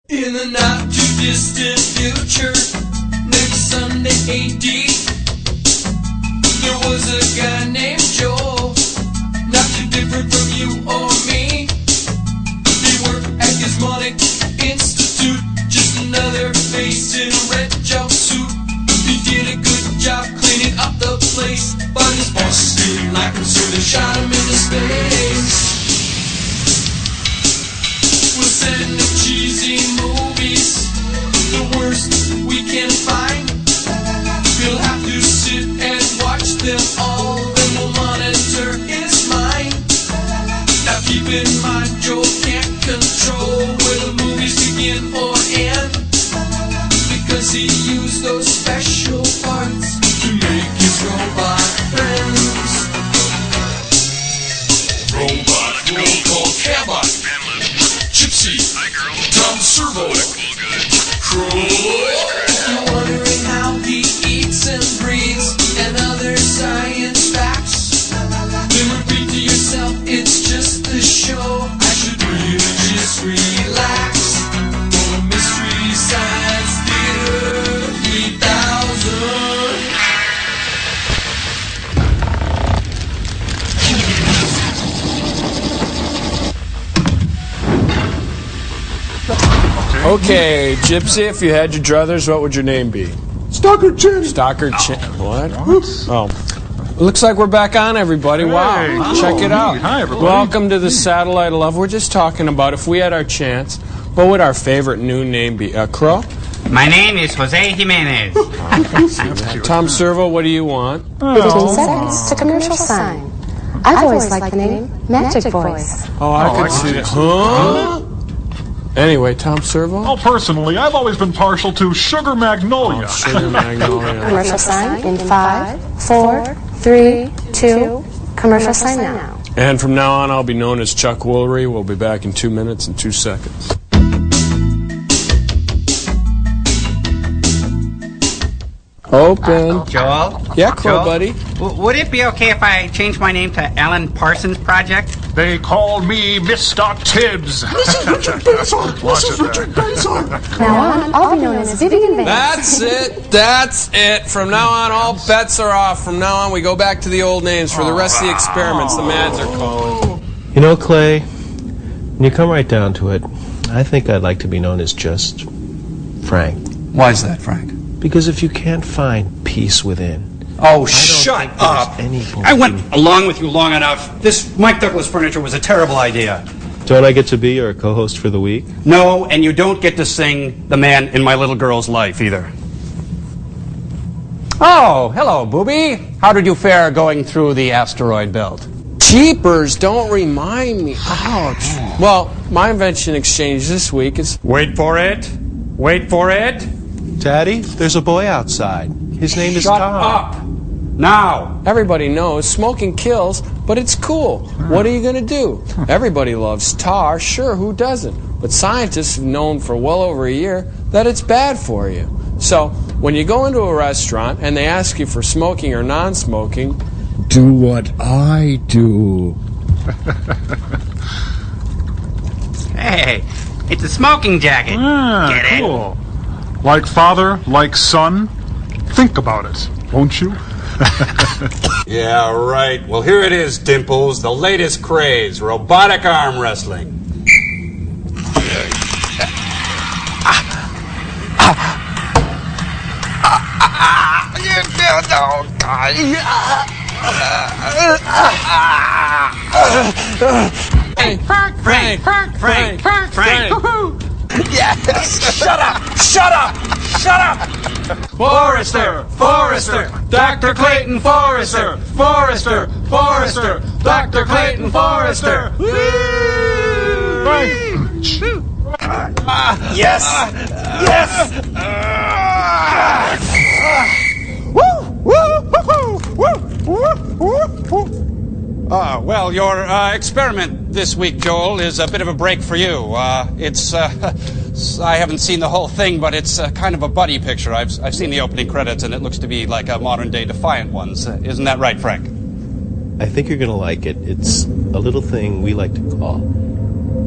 In the not too distant future, next Sunday AD, there was a guy named Joel, not too different from you or me. They worked at Gizmonic Institute, just another face in a red jumpsuit. He did a good job cleaning up the place, but his boss didn't like him, so they shot him into space. We'll send him cheesy movies, the worst we can find. He'll have to sit and watch them all, then we'll monitor his mind. Now keep in mind, Joel can't control where the movies begin or end, because he used those special parts to make his robot friends. Robot roll call Cabot, Gypsy, Tom Servo, Crow. You're wondering how he eats and breathes and other science facts, then repeat to yourself, it's just the show. I should really just relax. For the Mystery Science Theater 3000. Okay, Gypsy, if you had your druthers, what would your name be? Stalker Chin. Stalker Chin. What? Oh. Looks like we're back on, everybody. Wow. Check it out. Hi, everybody. Welcome to the Satellite of Love. We're just talking about if we had our chance, what would our favorite new name be? Crow? My name is Jose Jimenez. Tom Servo, what do you want? 15 seconds to commercial sign. I've always liked the name Magic Voice. Oh, I could see that. Huh? Anyway, Tom Servo? Oh, personally, I've always been partial to Sugar Magnolia. Sugar Magnolia. Commercial sign in 5, 4, 3, 2. Commercial sign now. And from now on, I'll be known as Chuck Woolery. We'll be back in 2 minutes and 2 seconds. Open. Joel? Yeah, Crow, Joel? buddy. Would it be okay if I changed my name to Alan Parsons Project? They call me Mr. Tibbs. This is Richard Benson. This is Richard Benson. Now on, I'll be known as Vivian Vance. That's it. That's it. From now on, all bets are off. From now on, we go back to the old names for the rest of the experiments the Mads are calling. You know, Clay, when you come right down to it, I think I'd like to be known as just Frank. Why is that, Frank? Because if you can't find peace within, Oh, shut up! I went along with you long enough. This Mike Douglas furniture was a terrible idea. don't I get to be your co-host for the week? No, and you don't get to sing The Man in My Little Girl's Life either. Oh, hello, Booby. How did you fare going through the asteroid belt? Jeepers, don't remind me. Ouch. Well, my invention exchange this week is... Wait for it. Wait for it. Daddy, there's a boy outside. His name is Shut Tom. up. Now. Everybody knows smoking kills, but it's cool. What are you going to do? Everybody loves tar. Sure, who doesn't? But scientists have known for well over a year that it's bad for you. So, when you go into a restaurant and they ask you for smoking or non-smoking, do what I do. Hey, it's a smoking jacket. Get cool. Like father, like son. Think about it, won't you? Yeah, right. Well, here it is, Dimples, the latest craze, robotic arm wrestling. Frank. Yes! Shut up! Shut up! Shut up! Forrester! Forrester! Dr. Clayton Forrester! Forrester! Forrester! Dr. Clayton Forrester! Yes! Yes! Well, your experiment this week, Joel, is a bit of a break for you. I haven't seen the whole thing, but it's kind of a buddy picture. I've seen the opening credits, and it looks to be like a modern-day Defiant ones. Isn't that right, Frank? I think you're going to like it. It's a little thing we like to call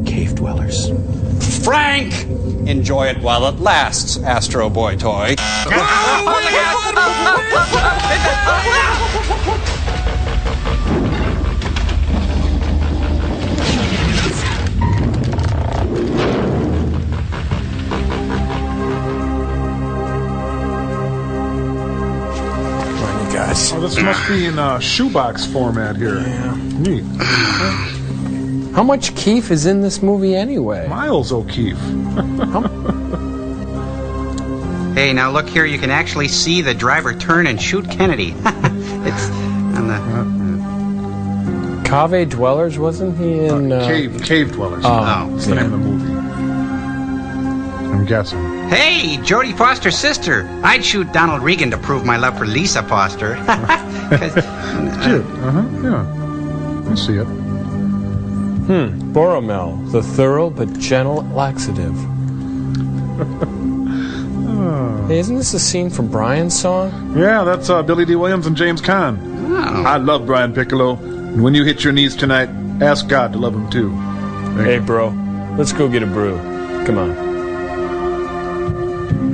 cave dwellers. Frank! Enjoy it while it lasts, Astro Boy toy. Guys. Oh, this must be in shoebox format here. Yeah. Neat. How much Keefe is in this movie anyway? Miles O'Keefe. Hey, now look here. You can actually see the driver turn and shoot Kennedy. It's on the... Cave Dwellers, wasn't he in... Cave Dwellers. Oh, That's the name of the movie. I'm guessing. Hey, Jodie Foster's sister. I'd shoot Donald Regan to prove my love for Lisa Foster. Cute. Yeah. I see it. Boromel, the thorough but gentle laxative. Hey, isn't this a scene from Brian's song? Yeah, that's Billy D. Williams and James Caan. Oh. I love Brian Piccolo. And when you hit your knees tonight, ask God to love him too. Hey, bro, let's go get a brew. Come on.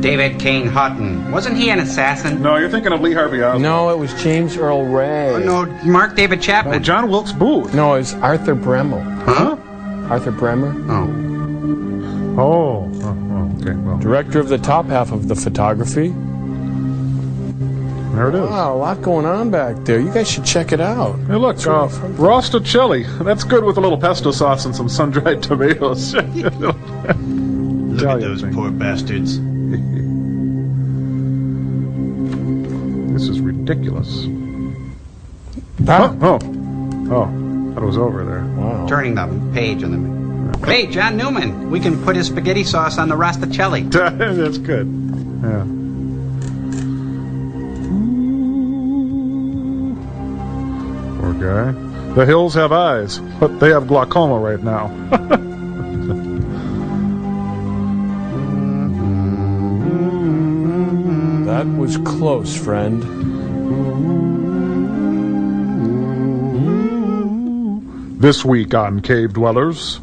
David Kane Houghton. Wasn't he an assassin? No, you're thinking of Lee Harvey Oswald. No, it was James Earl Ray. Oh, no, Mark David Chapman. Oh, John Wilkes Booth. No, it was Arthur Bremmel. Huh? Arthur Bremer? Oh, okay. Well, Director of the top half of the photography. there it is. Wow, a lot going on back there. You guys should check it out. Hey, look, roasted chili. That's good with a little pesto sauce and some sun-dried tomatoes. Look at those poor bastards. This is ridiculous. Huh? Oh, thought it was over there. Wow. Turning the page on the... Hey, John Newman. We can put his spaghetti sauce on the rosticelli. That's good. Yeah. Poor guy. The hills have eyes, but they have glaucoma right now. That was close, friend. This week on Cave Dwellers.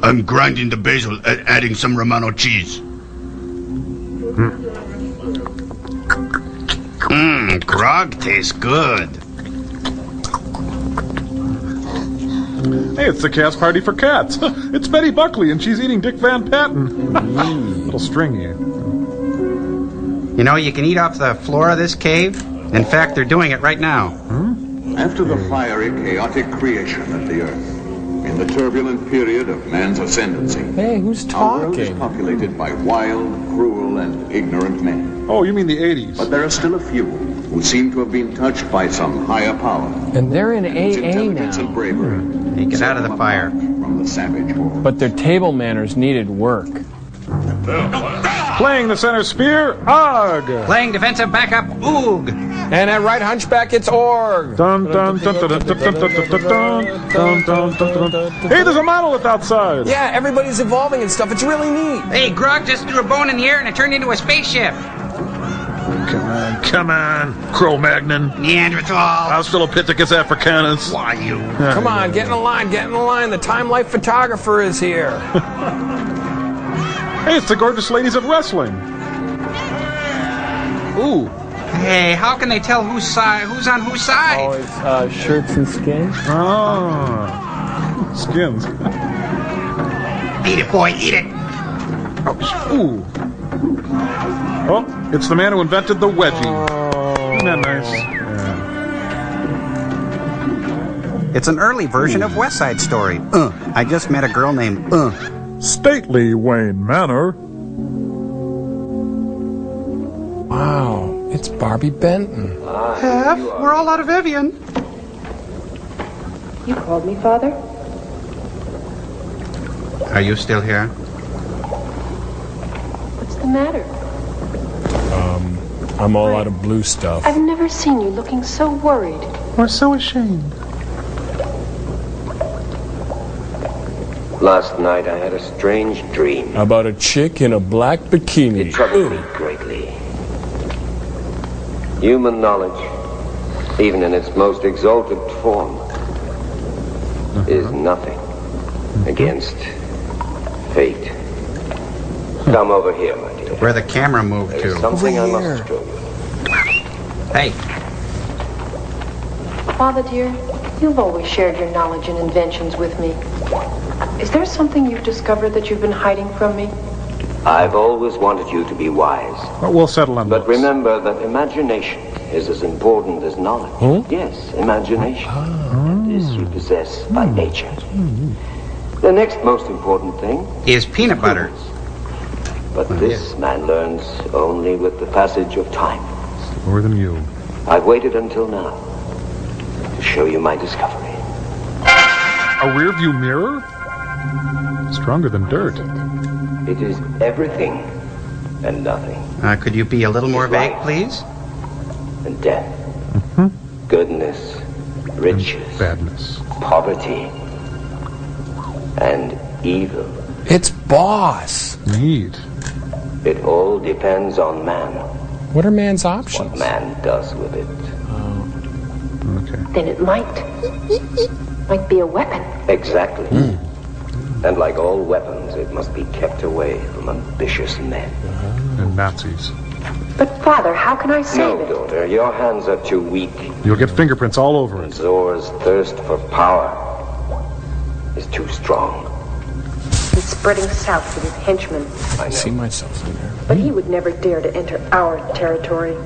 I'm grinding the basil and adding some Romano cheese. Grog tastes good. Hey, it's the cast party for cats. It's Betty Buckley, and she's eating Dick Van Patten. Little stringy. You know, you can eat off the floor of this cave. In fact, they're doing it right now. After the fiery, chaotic creation of the Earth, in the turbulent period of man's ascendancy, Hey, who's our world is talking? populated by wild, cruel, and ignorant men. Oh, you mean the 80s. But there are still a few who seem to have been touched by some higher power. And they're in Whose AA intelligence and now. bravery Hey, get out of the fire. from the savage horde. But their table manners needed work. Playing the center spear, Og. Playing defensive backup, Oog. And at right hunchback, it's Org. Dun, dun, dun, dun, dun, dun, dun, dun, dun, dun, dun, dun, dun. Hey, there's a monolith outside. Yeah, everybody's evolving and stuff. It's really neat. Hey, Grog just threw a bone in the air and it turned into a spaceship. Come on, Cro-Magnon. Neanderthal. Australopithecus africanus. Why, you? Come on, get in the line, get in the line. The Time Life photographer is here. Hey, it's the gorgeous ladies of wrestling. Ooh. Hey, how can they tell who's on whose side? Oh, it's shirts and skins. Ah. Skins. Eat it, boy, eat it. Ooh. Oh, it's the man who invented the wedgie. Isn't that nice? Yeah. It's an early version of West Side Story. I just met a girl named Stately Wayne Manor. Wow, it's Barbie Benton. We're all out of Evian. You called me, Father? Are you still here? What's the matter? I'm all out of blue stuff. I've never seen you looking so worried. We're so ashamed. Last night I had a strange dream. About a chick in a black bikini. It troubled me greatly. Human knowledge, even in its most exalted form, is nothing against Fate. Come over here, my dear. Where the camera moved There's to. something I Over here. must show you. Hey, Father dear, you've always shared your knowledge and inventions with me. Is there something you've discovered that you've been hiding from me? I've always wanted you to be wise. But we'll settle on But looks. remember that imagination is as important as knowledge. Yes, imagination. This you possess by nature. The next most important thing is peanut butter. But this man learns only with the passage of time. More than you. I've waited until now to show you my discovery. A rear view mirror? Stronger than dirt. It is everything and nothing. Could you be a little more vague, please? And death. Goodness. Riches. Badness. Poverty. And evil. It's Boss. Neat. It all depends on man. What are man's options? What man does with it. Okay. Then it might be a weapon. Exactly. And like all weapons, it must be kept away from ambitious men. And Nazis. But Father, how can I save No, it? daughter, your hands are too weak. You'll get fingerprints all over it. Zor's thirst for power is too strong. He's spreading south with his henchmen, I I see know. myself in there. but he would never dare to enter our territory.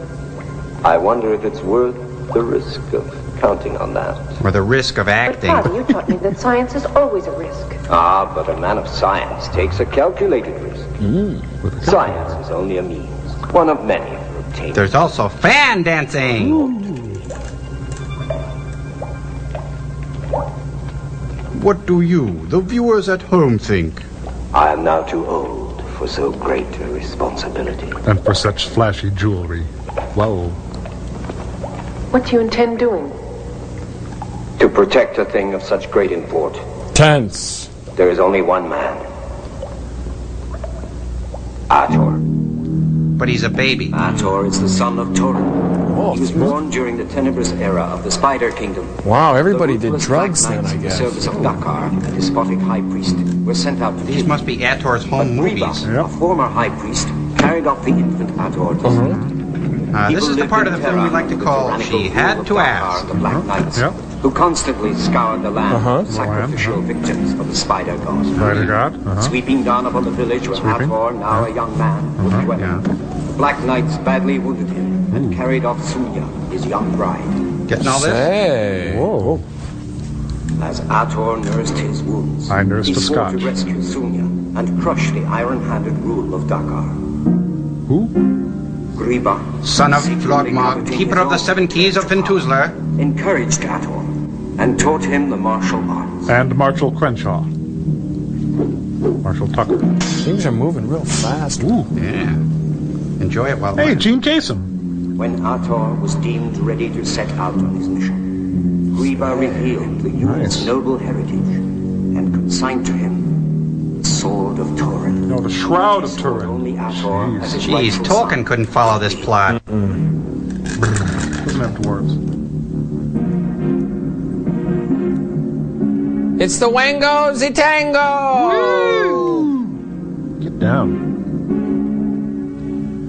I wonder if it's worth the risk of counting on that. Or the risk of But acting. Father, you taught me that science is always a risk. Ah, but a man of science takes a calculated risk. Science is only a means, one of many for obtaining. There's also fan dancing. What do you, the viewers at home, think? I am now too old for so great a responsibility. And for such flashy jewelry. Whoa. What do you intend doing? To protect a thing of such great import, Tense. there is only one man. Ator. But he's a baby. Ator is the son of Torin. Oh, He was born during the tenebrous era of the Spider Kingdom. wow, everybody The did ruthless drugs Black then, Knights I in the guess. service of Dakar, the despotic high priest, were sent out to These kill. must be Ator's home But Reba, movies. a former high priest, carried off the infant Ator to safety. This is the part of the film we like to call She Had to Ask. The Black Knights, Yeah. who constantly scoured the land for sacrificial victims of the Spider God. Spider God. Sweeping down upon the village where Sweeping. Ator, now a young man, was dwelling. The Black Knights badly wounded him and carried off Sunya, his young bride. Getting all this? Hey. Whoa. As Ator nursed his wounds, I nursed he a swore scotch. to rescue Sunya and crush the iron-handed rule of Dakar. Who? Griba, Son of secretly Flogmog, coveting keeper his of the own 7 keys of Ventuzler. encouraged Ator and taught him the martial arts. And Marshall Crenshaw. Marshall Tucker. Things are moving real fast. Ooh. Yeah. Enjoy it while Hey, Gene Kasem. When Ator was deemed ready to set out on his mission, Griba revealed the youth's Nice. noble heritage and consigned to him the sword of Torin. No, the Shroud of Sword Turin. Only Ator as his Jeez, rightful Tolkien son. couldn't follow this plot. Doesn't have dwarves. It's the Wango Zitango! Get down.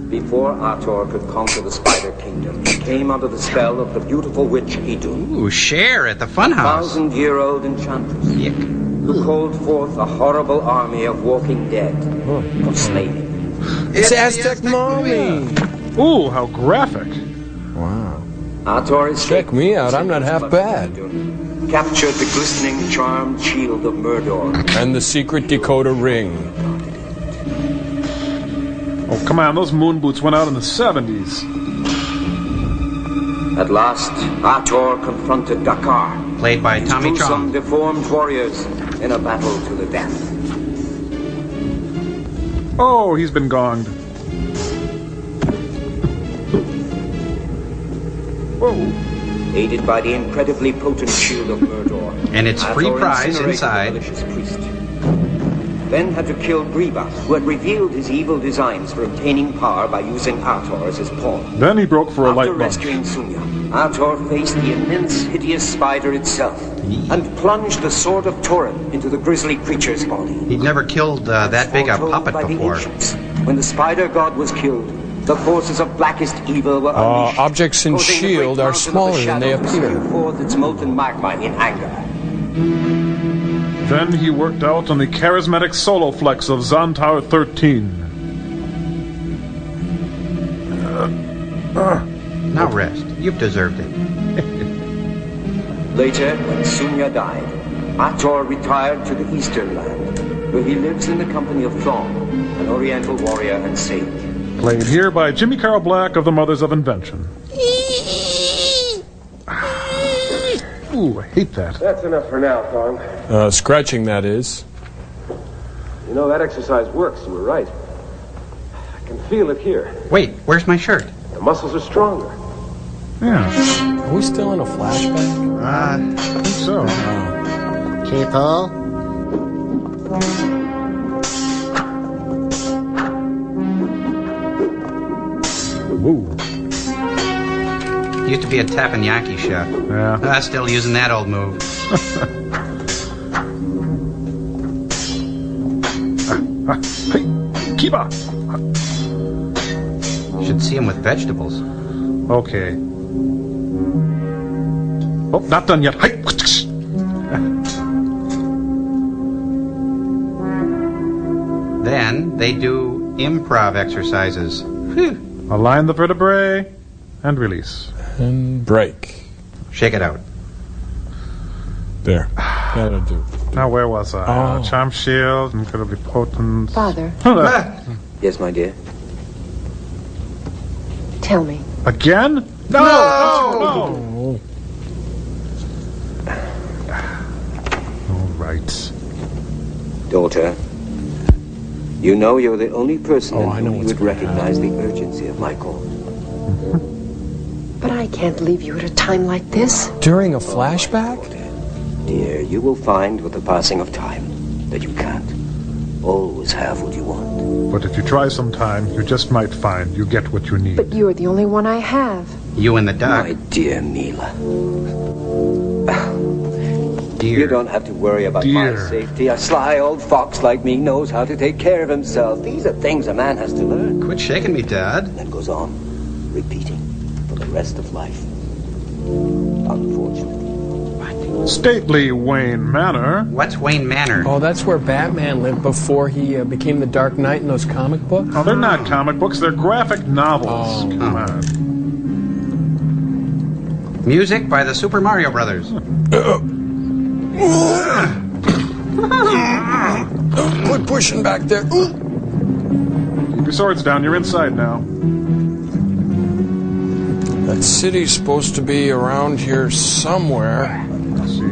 Before Ator could conquer the Spider Kingdom, he came under the spell of the beautiful witch Idun, Ooh, Cher at the Funhouse. 1,000-year-old enchantress, Yick. who called forth a horrible army of walking dead for slaying. It's Aztec Mommy! Ooh, how graphic. Wow. Ator escaped Check me out, I'm not half bad. Idun, captured the glistening charmed shield of Mordor. And the secret Dakota ring. Oh, come on, those moon boots went out in the 70s. At last, Ator confronted Dakar, Played by his Tommy gruesome, Chong. deformed warriors, in a battle to the death. Oh, he's been gonged. Whoa. Aided by the incredibly potent shield of Mordor, And it's free Ator prize incinerated the inside. malicious priest. then had to kill Grievous, who had revealed his evil designs for obtaining power by using Ator as his pawn. Then he broke for a light After lunch. rescuing Sunya, Ator faced the immense, hideous spider itself and plunged the sword of Torin into the grisly creature's body. He'd never killed that big a puppet By the before. ancients, when the spider god was killed, the forces of blackest evil were unleashed. Objects in causing the great S.H.I.E.L.D. are mountain of the smaller than they shadow to appear. spew forth its molten magma in anger. Then he worked out on the charismatic solo flex of Xantar 13. Now rest. You've deserved it. Later, when Sunya died, Ator retired to the Eastern Land, where he lives in the company of Thong, an Oriental warrior and sage. Played here by Jimmy Carl Black of the Mothers of Invention. Ooh, I hate that. That's enough for now, Thong. Scratching, that is. You know, that exercise works. You were right. I can feel it here. Wait, where's my shirt? The muscles are stronger. Yeah. Are we still in a flashback? I think so. People. Ooh. Used to be a teppanyaki chef. Yeah. Still using that old move. Hey, Kiba! Should see him with vegetables. Okay. Oh, not done yet. Hey! Then they do improv exercises. Whew. Align the vertebrae and release. And break. Shake it out. There. That'll do. Now, where was I? Oh. Charm shield, incredibly potent. Father. Yes, my dear? Tell me. Again? No! Oh. All right. Daughter, you know you're the only person in I know whom you what's would gonna recognize the urgency of my call. But I can't leave you at a time like this. During a flashback? Dear, you will find with the passing of time that you can't always have what you want. But if you try sometime, you just might find you get what you need. But you're the only one I have. You and the duck. My dear Mila. Dear. You don't have to worry about my Dear. safety. A sly old fox like me knows how to take care of himself. These are things a man has to learn. Quit shaking me, Dad. And then goes on, repeating for the rest of life. Unfortunately. Stately Wayne Manor. What's Wayne Manor? Oh, that's where Batman lived before he became the Dark Knight in those comic books? Oh, they're not comic books, they're graphic novels. Oh. Come on. Music by the Super Mario Brothers. Quit pushing back there. Keep your swords down, you're inside now. That city's supposed to be around here somewhere. Let's see.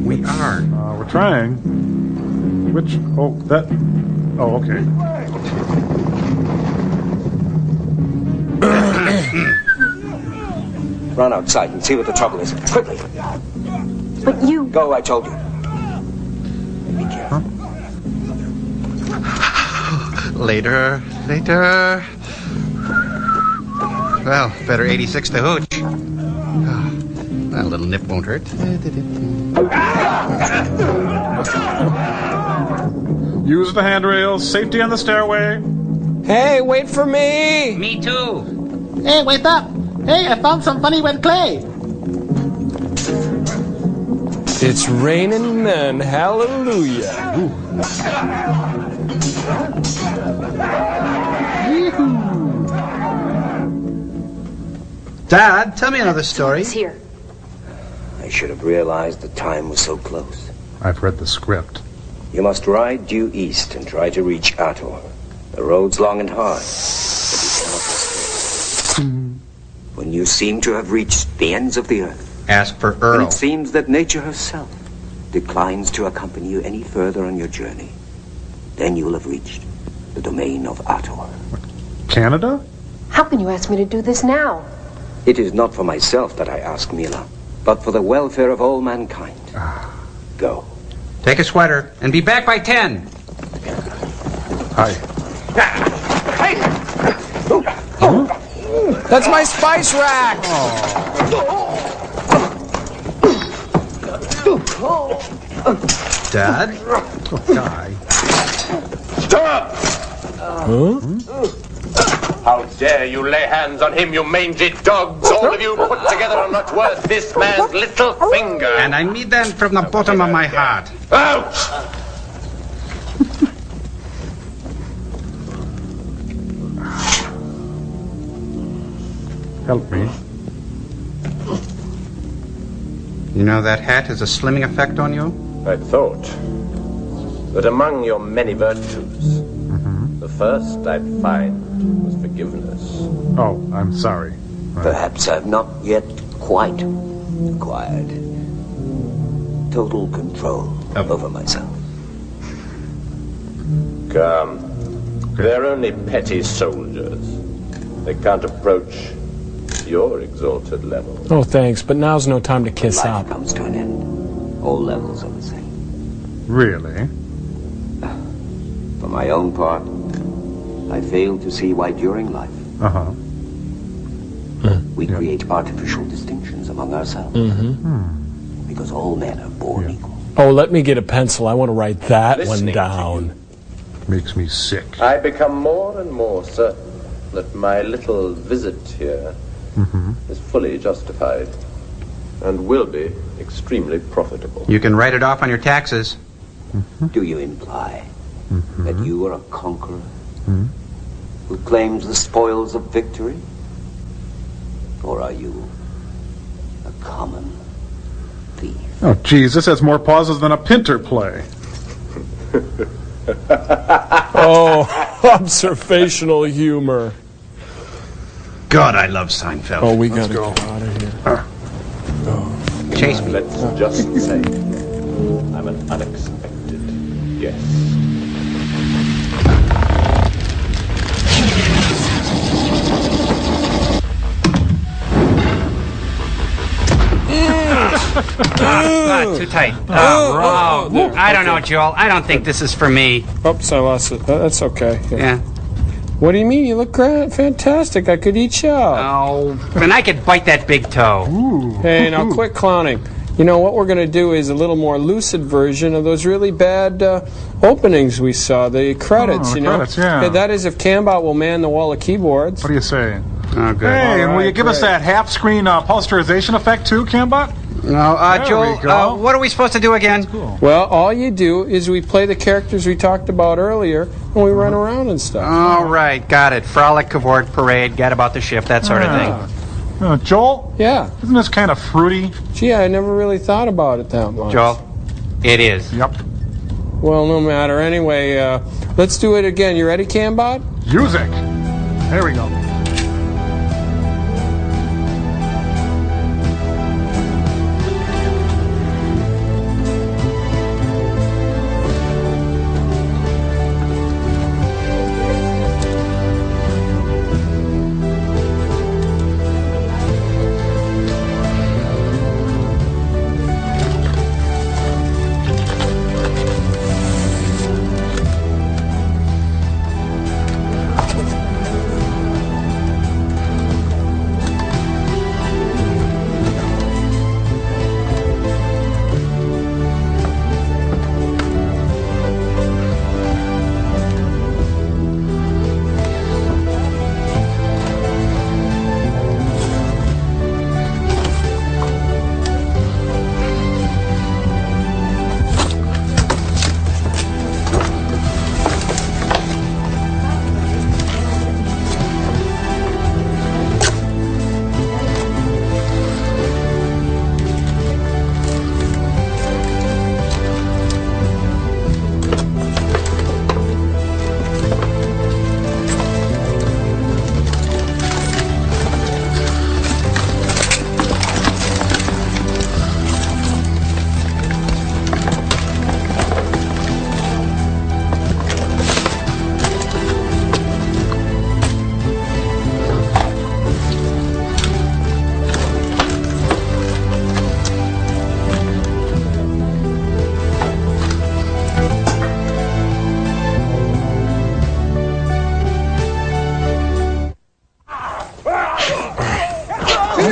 We are. We're trying. Which? Oh, that. Oh, okay. Run outside and see what the trouble is. Quickly. But you... Go, I told you. Be careful. Later. Well, better 86 to hooch. A little nip won't hurt. Use the handrails. Safety on the stairway. Hey, wait for me! Me too. Hey, wait up! Hey, I found some funny wet clay! It's raining men. Hallelujah. Dad, tell me another story. It's here. I should have realized the time was so close. I've read the script. You must ride due east and try to reach Ator. The road's long and hard, but you cannot mistake. When you seem to have reached the ends of the earth, Ask for when Earl. it seems that nature herself declines to accompany you any further on your journey, then you will have reached the domain of Ator. Canada? How can you ask me to do this now? It is not for myself that I ask, Mila, but for the welfare of all mankind. Go. Take a sweater and be back by 10. Hi. That's my spice rack! Dad? Die. Stop! Huh? How dare you lay hands on him, you mangy dogs! All of you put together are not worth this man's little finger! And I mean that from the bottom of my heart. Out! Help me. You know that hat has a slimming effect on you? I thought that among your many virtues, the first I'd find was forgiveness. Oh, I'm sorry. Perhaps I've not yet quite acquired total control over myself. Come. They're only petty soldiers. They can't approach your exalted level. Oh, thanks, but now's no time to kiss Life up. comes to an end. All levels are the same. Really? For my own part, I fail to see why during life Uh-huh. we create artificial distinctions among ourselves. Because all men are born equal. Oh, let me get a pencil. I want to write that Listening one down. Makes me sick. I become more and more certain that my little visit here is fully justified and will be extremely profitable. You can write it off on your taxes. Do you imply that you are a conqueror who claims the spoils of victory? Or are you a common thief? Oh, geez, this has more pauses than a Pinter play. Oh, observational humor. God, I love Seinfeld. Oh, we gotta get out of here. Chase me. Let's just say I'm an unexpected guest. Too tight. Oh, I don't know, Joel. I don't think this is for me. Oops, I lost it. That's okay. Here. Yeah. What do you mean? You look great, fantastic. I could eat you up. Oh, and I could bite that big toe. Hey, now quit clowning. You know, what we're going to do is a little more lucid version of those really bad openings we saw, the credits, the you know? credits, yeah. Hey, that is if Cambot will man the wall of keyboards. What do you say? Oh, good. Hey, and will you right, give us great. that half-screen posterization effect too, Cambot? No, There we Joel, go. what are we supposed to do again? Well, all you do is we play the characters we talked about earlier, and we run around and stuff. All right, got it. Frolic, cavort, parade, get about the ship, that sort of thing. Joel? Yeah. Isn't this kind of fruity? Gee, I never really thought about it that much. Joel, it is. Yep. Well, no matter. Anyway, let's do it again. You ready, Cambot? Music. There we go.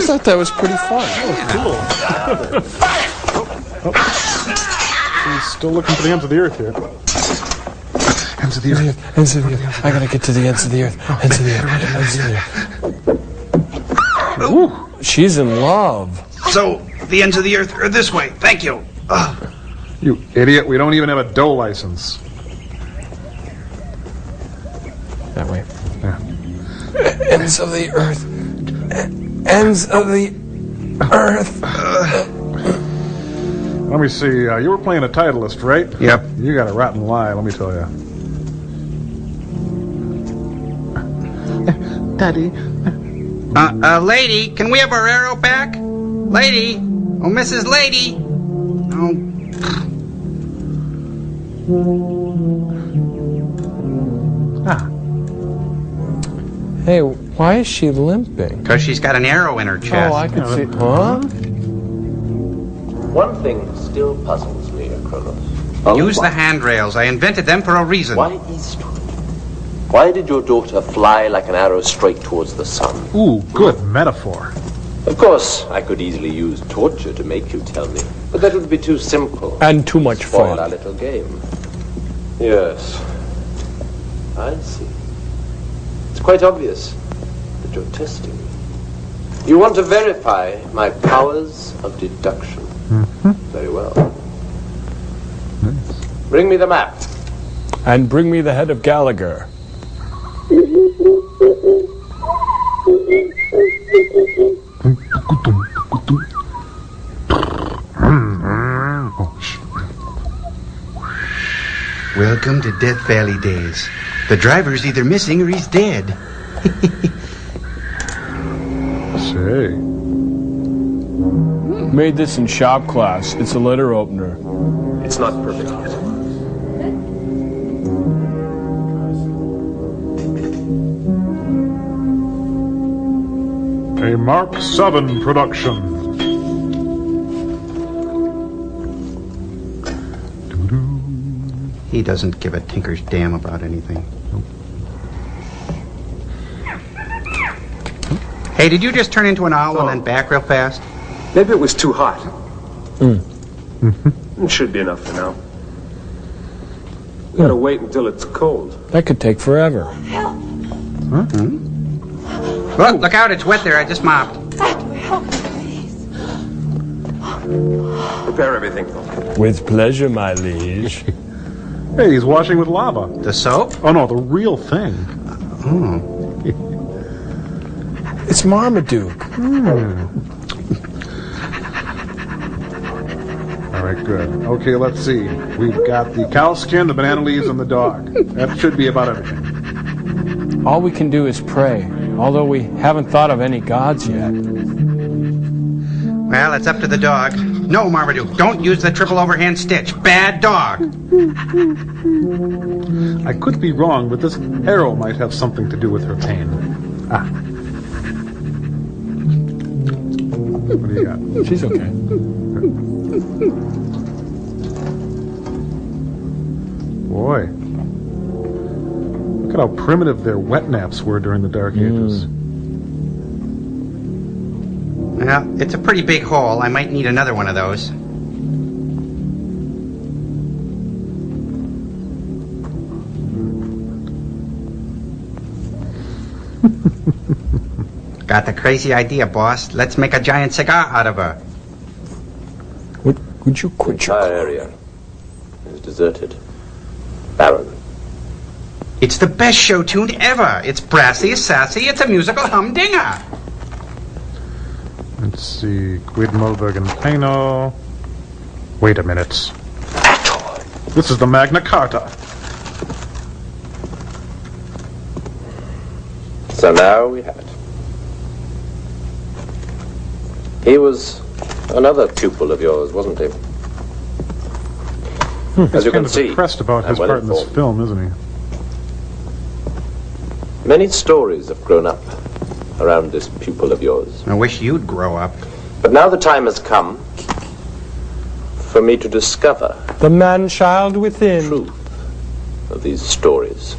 thought that was pretty fun. Cool. He's still looking for the ends of the earth here. Ends of the earth. Ends of the earth. I gotta get to the ends of the earth. Ends of the earth. Ends of the earth. Ooh. She's in love. So, the ends of the earth are this way. Thank you. You idiot, we don't even have a dough license. That way. Yeah. Ends of the earth. Ends of the earth. Let me see, you were playing a Titleist, right? Yep. You got a rotten lie, let me tell you. Daddy. Lady, can we have our arrow back? Lady. Oh, Mrs. Lady. Oh. Hey, why is she limping? Because she's got an arrow in her chest. Oh, I can see. Huh? One thing still puzzles me, Kronos. Use the handrails. I invented them for a reason. Why eastward? Why did your daughter fly like an arrow straight towards the sun? Ooh, good metaphor. Of course, I could easily use torture to make you tell me, but that would be too simple. And too much Spoil fun. our little game. Yes. I see. It's quite obvious that you're testing me. You want to verify my powers of deduction. Very well. Bring me the map. And bring me the head of Gallagher. Welcome to Death Valley days. The driver's either missing or he's dead. Say. Made this in shop class. It's a letter opener. It's not perfect yet. A Mark 7 production. He doesn't give a tinker's damn about anything. Hey, did you just turn into an owl and then back real fast? Maybe it was too hot. Mm-hmm. It should be enough for now. You gotta wait until it's cold. That could take forever. Huh? Look out, it's wet there. I just mopped. Prepare everything. With pleasure, my liege. Hey, he's washing with lava. The soap? Oh, no, the real thing. Oh. It's Marmaduke. All right, good. Okay, let's see. We've got the cow skin, the banana leaves, and the dog. That should be about everything. All we can do is pray, although we haven't thought of any gods yet. Well, it's up to the dog. No, Marmaduke, don't use the triple overhand stitch. Bad dog. I could be wrong, but this arrow might have something to do with her pain. Ah. What do you got? She's okay. Boy. Look at how primitive their wet naps were during the Dark Ages. Well, it's a pretty big hole. I might need another one of those. Got the crazy idea, boss. Let's make a giant cigar out of her. Would you quit your... The entire area is deserted. Barren. It's the best show tune ever. It's brassy, sassy, it's a musical humdinger. Let's see. Quid Mulbergen Pino. Wait a minute. This is the Magna Carta. So now we have it. He was another pupil of yours, wasn't he? As you can see, he's depressed about his part in this film, isn't he? Many stories have grown up around this pupil of yours. I wish you'd grow up. But now the time has come for me to discover the man-child within. Truth of these stories.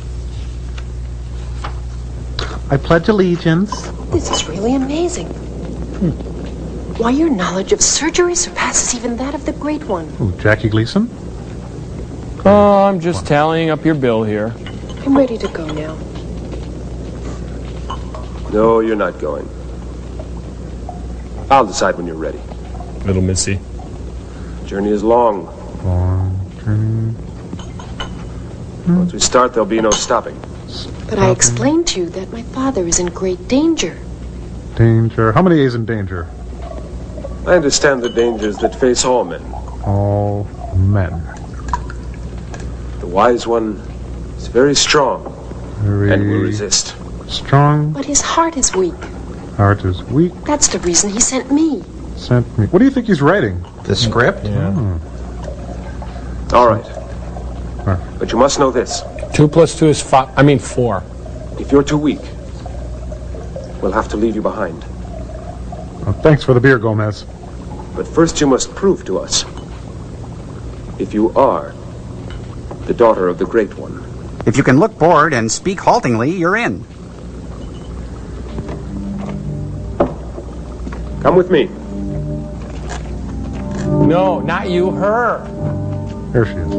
I pledge allegiance. This is really amazing. Why, your knowledge of surgery surpasses even that of the Great One. Ooh, Jackie Gleason? Oh, I'm just tallying up your bill here. I'm ready to go now. No, you're not going. I'll decide when you're ready. Little Missy. The journey is long. Long journey. Once we start, there'll be no stopping. But I explained to you that my father is in great danger. Danger. How many A's in danger? I understand the dangers that face all men. All men. The wise one is very strong Very and will resist. strong. But his heart is weak. Heart is weak. That's the reason he sent me. Sent me. What do you think he's writing? The script? Yeah. All right. But you must know this. 2 + 2 is 5. I mean 4. If you're too weak, we'll have to leave you behind. Oh, thanks for the beer, Gomez. But first you must prove to us if you are the daughter of the Great One. If you can look bored and speak haltingly, you're in. Come with me. No, not you, her. There she is.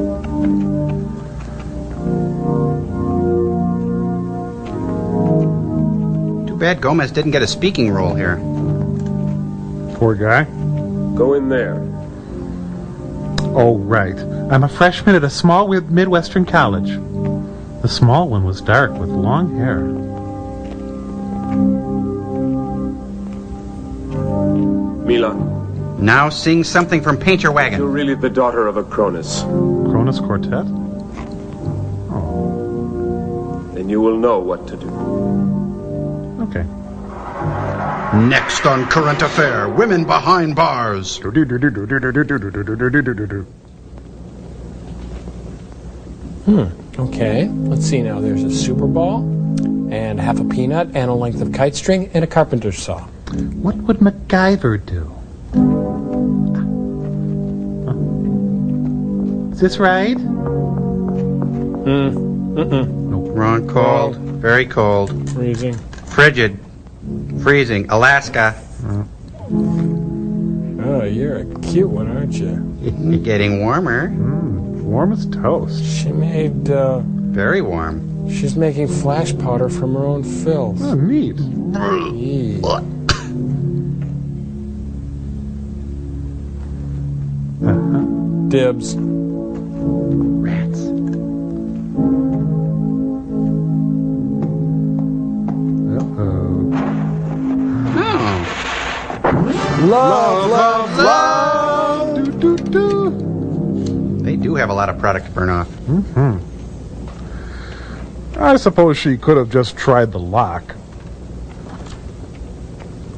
Too bad Gomez didn't get a speaking role here. Poor guy. Go in there. Oh, right. I'm a freshman at a small Midwestern college. The small one was dark with long hair. Mila, Now sing something from Paint Your Wagon. you're really the daughter of a Cronus. Cronus Quartet? Then you will know what to do. Okay. Next on Current Affair, women behind bars. Okay, let's see now. There's a Super Ball, and half a peanut, and a length of kite string, and a carpenter's saw. What would MacGyver do? Is this right? Wrong. Cold. Very cold. Freezing. Frigid. Freezing. Alaska. Oh, you're a cute one, aren't you? You're getting warmer. Warm as toast. She made, Very warm. she's making flash powder from her own fills. Oh, neat. Yee. Dibs. Rats. Uh-oh. Love, love, love. Do, do, do. They do have a lot of product to burn off. Mm-hmm. I suppose she could have just tried the lock.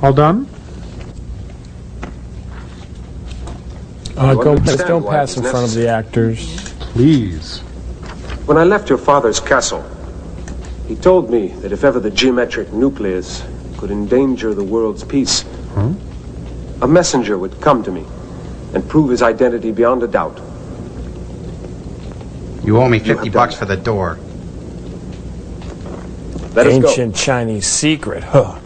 All done? Go, understand don't why pass it's in front of the actors. Please. When I left your father's castle, he told me that if ever the geometric nucleus could endanger the world's peace, a messenger would come to me and prove his identity beyond a doubt. You owe me $50 for the door. Let us go. Ancient Chinese secret, huh?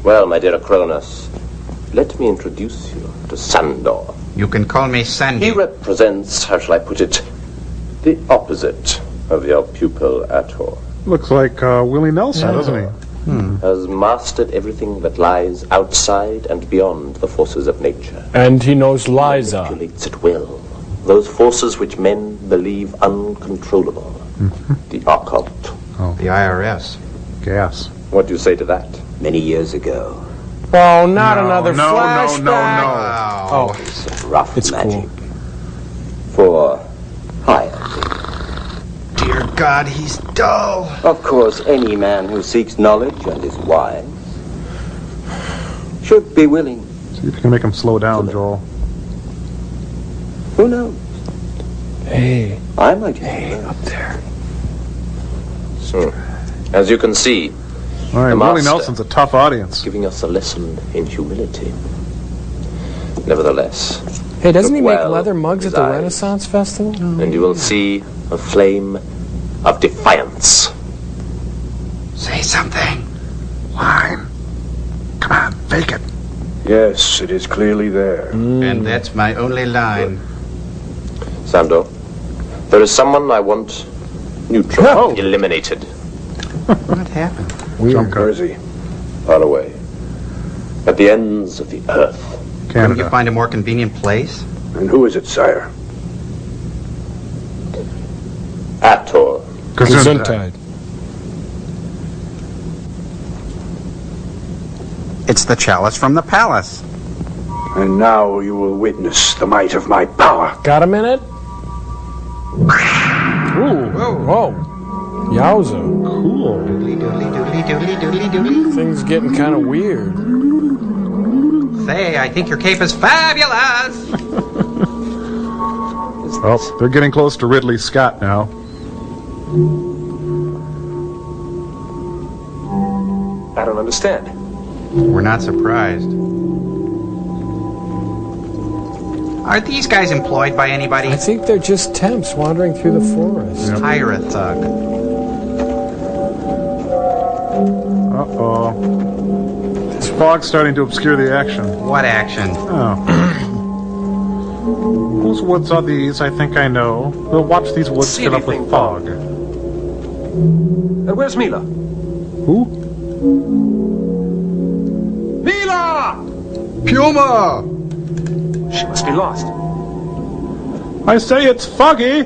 Well, my dear Cronus, let me introduce you to Sandor. You can call me Sandy. He represents, how shall I put it, the opposite of your pupil Ator. Looks like Willie Nelson, doesn't he? Has mastered everything that lies outside and beyond the forces of nature. And he knows Liza. Manipulates at will. Those forces which men believe uncontrollable. The occult. The IRS. Gas. What do you say to that? Many years ago. Oh, not another no, flashback. Oh. It's rough It's magic. cool. For hire. Dear God, he's dull. Of course, any man who seeks knowledge and is wise should be willing. See if you can make him slow down, Joel. Who knows? Hey, I might. up there. So, as you can see, All right, The Willie master. Nelson's a tough audience. giving us a lesson in humility. Nevertheless, Hey, doesn't he Look make well leather mugs with at the eyes. Renaissance Festival? and you will see a flame of defiance. Say something. Line. Fake it. Yes, it is clearly there. And that's my only line. Sando, there is someone I want neutral, eliminated. What happened? Some Jersey. Far away. At the ends of the earth. Couldn't you find a more convenient place? And who is it, sire? Ator. Gesundheit. It's the chalice from the palace. And now you will witness the might of my power. Got a minute? Ooh. Whoa. Yowza. Cool. Things getting kind of weird. Say, I think your cape is fabulous. Oh, they're getting close to Ridley Scott now. I don't understand. We're not surprised. Are these guys employed by anybody? I think they're just temps wandering through the forest. Hire a thug. Uh-oh. This fog's starting to obscure the action. What action? Oh. Whose woods are these? I think I know. We'll watch these woods fill up with fog. Where's Mila? Who? Mila! Puma! She must be lost. I say it's foggy!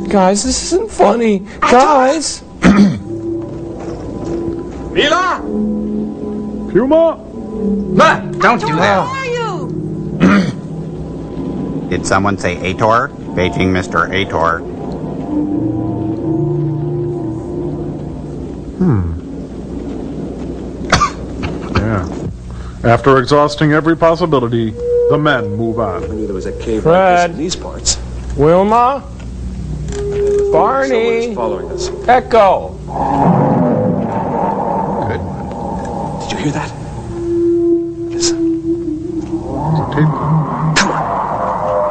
Guys, this isn't funny. Guys! Mila! Puma! Don't do that. Did someone say Ator? Paging Mr. Ator. Yeah. After exhausting every possibility, the men move on. I knew there was a cave Fred. like this in these parts. Wilma? Someone Barney? is following us. Echo! Good. Did you hear that? Listen.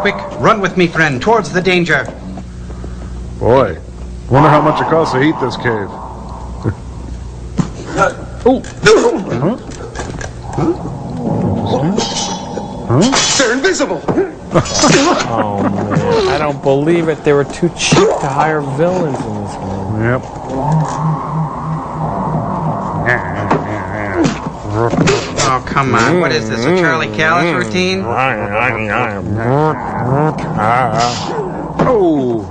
Quick, run with me, friend, towards the danger. Boy, wonder how much it costs to heat this cave. Oh! Huh? They're invisible! Oh, man. I don't believe it. They were too cheap to hire villains in this movie. Yep. Oh, come on. What is this, a Charlie Callis routine? Oh!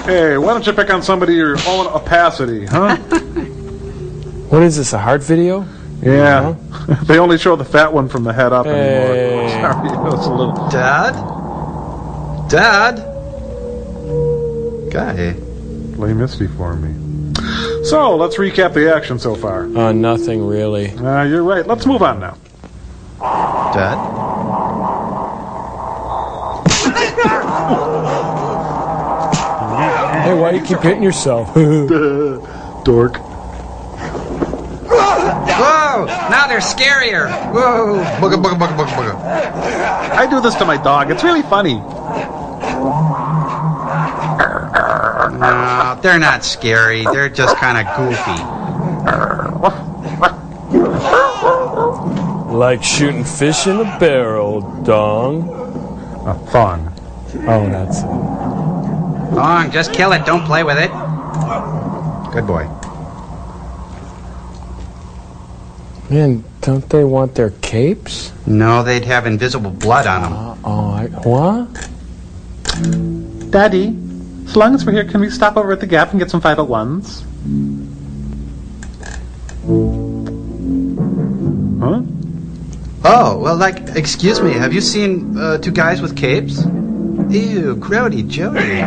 Hey, why don't you pick on somebody your own opacity, huh? What is this, a heart video? Yeah. They only show the fat one from the head up anymore. Hey. Sorry, it was a little... Dad? Dad? Guy. Play Misty for me. So, let's recap the action so far. Nothing really. You're right. Let's move on now. Dad? Hey, why do you keep hitting yourself? Dork. Whoa! Now they're scarier. Whoa! Booga, booga, booga, booga, booga. I do this to my dog. It's really funny. No, they're not scary. They're just kind of goofy. Like shooting fish in a barrel, dong. A thong. Oh, that's it. Long, just kill it. Don't play with it. Good boy. Man, don't they want their capes? No, they'd have invisible blood on them. What? Daddy, as long as we're here, can we stop over at the Gap and get some 501s? Huh? Oh, well, excuse me, have you seen two guys with capes? Ew, grody Jody.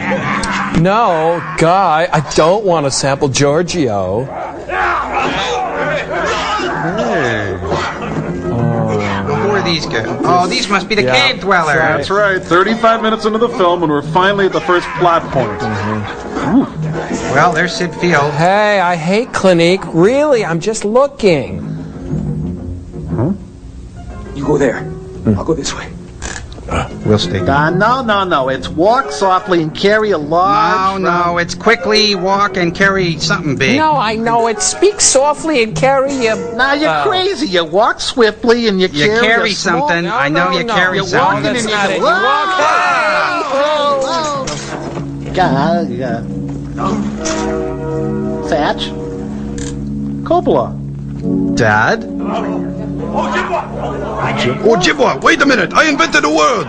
No, Guy, I don't want to sample Giorgio. Who are these guys? Oh, these must be the cave dwellers. That's right. 35 minutes into the film, and we're finally at the first plot point. Well, there's Sid Field. Hey, I hate Clinique. Really, I'm just looking. You go there. I'll go this way. We'll stay. No. It's walk softly and carry a large... No, it's quickly walk and carry something big. No, I know. It's speak softly and carry your... Now you're crazy. You walk swiftly and you carry You something. No, I know you carry You're something. walking and you not it. go... You walk... Yeah. Satch? Coppola. Dad? Ojibwa, wait a minute. I invented a word.